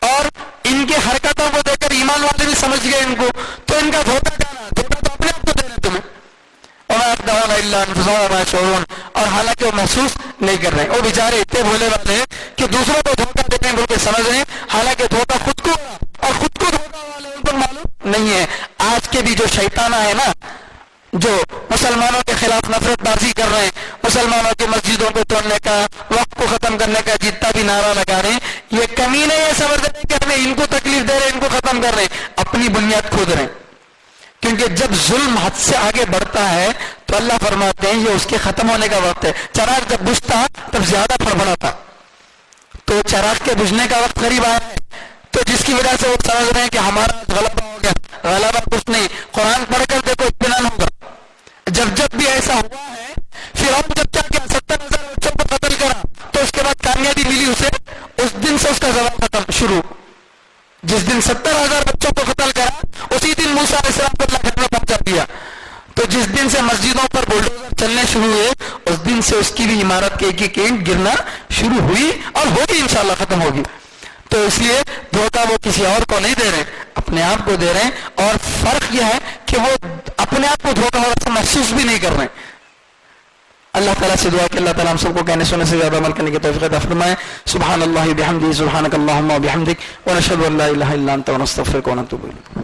اور ان کے حرکتوں کو دیکھ کر ایمان والے بھی سمجھ گئے ان کو. تو ان کا دھوکہ کہنا، دھوکہ تو اپنے آپ کو دے رہے تمہیں، اور حالانکہ وہ محسوس نہیں کر رہے. وہ بیچارے اتنے بھولے والے ہیں کہ دوسروں کو دھوکہ دیتے ہیں بول کے سمجھ رہے ہیں، حالانکہ دھوکہ خود کو ہوا، اور خود کو دھوکہ والے ان کو معلوم نہیں ہے. آج کے بھی جو شیطانہ ہے نا، جو مسلمانوں کے خلاف نفرت بازی کر رہے ہیں، مسلمانوں کی مسجدوں کو توڑنے کا، وقت کو ختم کرنے کا جتنا بھی نعرہ لگا رہے ہیں، یہ کمی نہیں ہے سمجھ رہے ہیں کہ ہمیں ان کو تکلیف دے رہے ہیں، ان کو ختم کر رہے ہیں، اپنی بنیاد کھود رہے ہیں. کیونکہ جب ظلم حد سے آگے بڑھتا ہے تو اللہ فرماتے ہیں یہ اس کے ختم ہونے کا وقت ہے. چراغ جب بجھتا تب زیادہ پھڑپڑاتا، تو چراغ کے بجھنے کا وقت قریب آیا ہے. تو جس کی وجہ سے وہ سمجھ رہے ہیں کہ ہمارا غلبہ ہو گیا، غلبہ کچھ نہیں. قرآن پڑھ کر دیکھو اطمینان ہوگا. جب بھی ایسا ہوا ہے، فرعون جب کیا کیا 70,000 بچوں کو قتل کرا تو اس کے بعد کامیابی ملی اسے، اس دن سے اس کا زوال ختم شروع. جس دن 70,000 بچوں کو قتل کرا اسی دن موسیٰ علیہ السلام کو اللہ گھر میں پہنچا دیا. تو جس دن سے مسجدوں پر بلڈوزر چلنے شروع ہوئے اس دن سے اس کی بھی عمارت کے ایک ایک اینٹ گرنا شروع ہوئی اور ہوگی، انشاءاللہ ختم ہوگی. تو اس لیے دھوکہ وہ کسی اور کو نہیں دے رہے، اپنے آپ کو دے رہے ہیں. اور فرق یہ ہے کہ وہ اپنے آپ کو دھوکہ اور محسوس بھی نہیں کر رہے ہیں. اللہ تعالیٰ سے دعا کہ اللہ تعالیٰ ہم سب کو کہنے سننے سے زیادہ عمل کرنے کی توفیق عطا فرمائے. سبحان اللہ بحمدہ، سبحانک اللہم و بحمدک، ونشہد ان لا الہ الا انت ونستغفرک ونتوب الیک.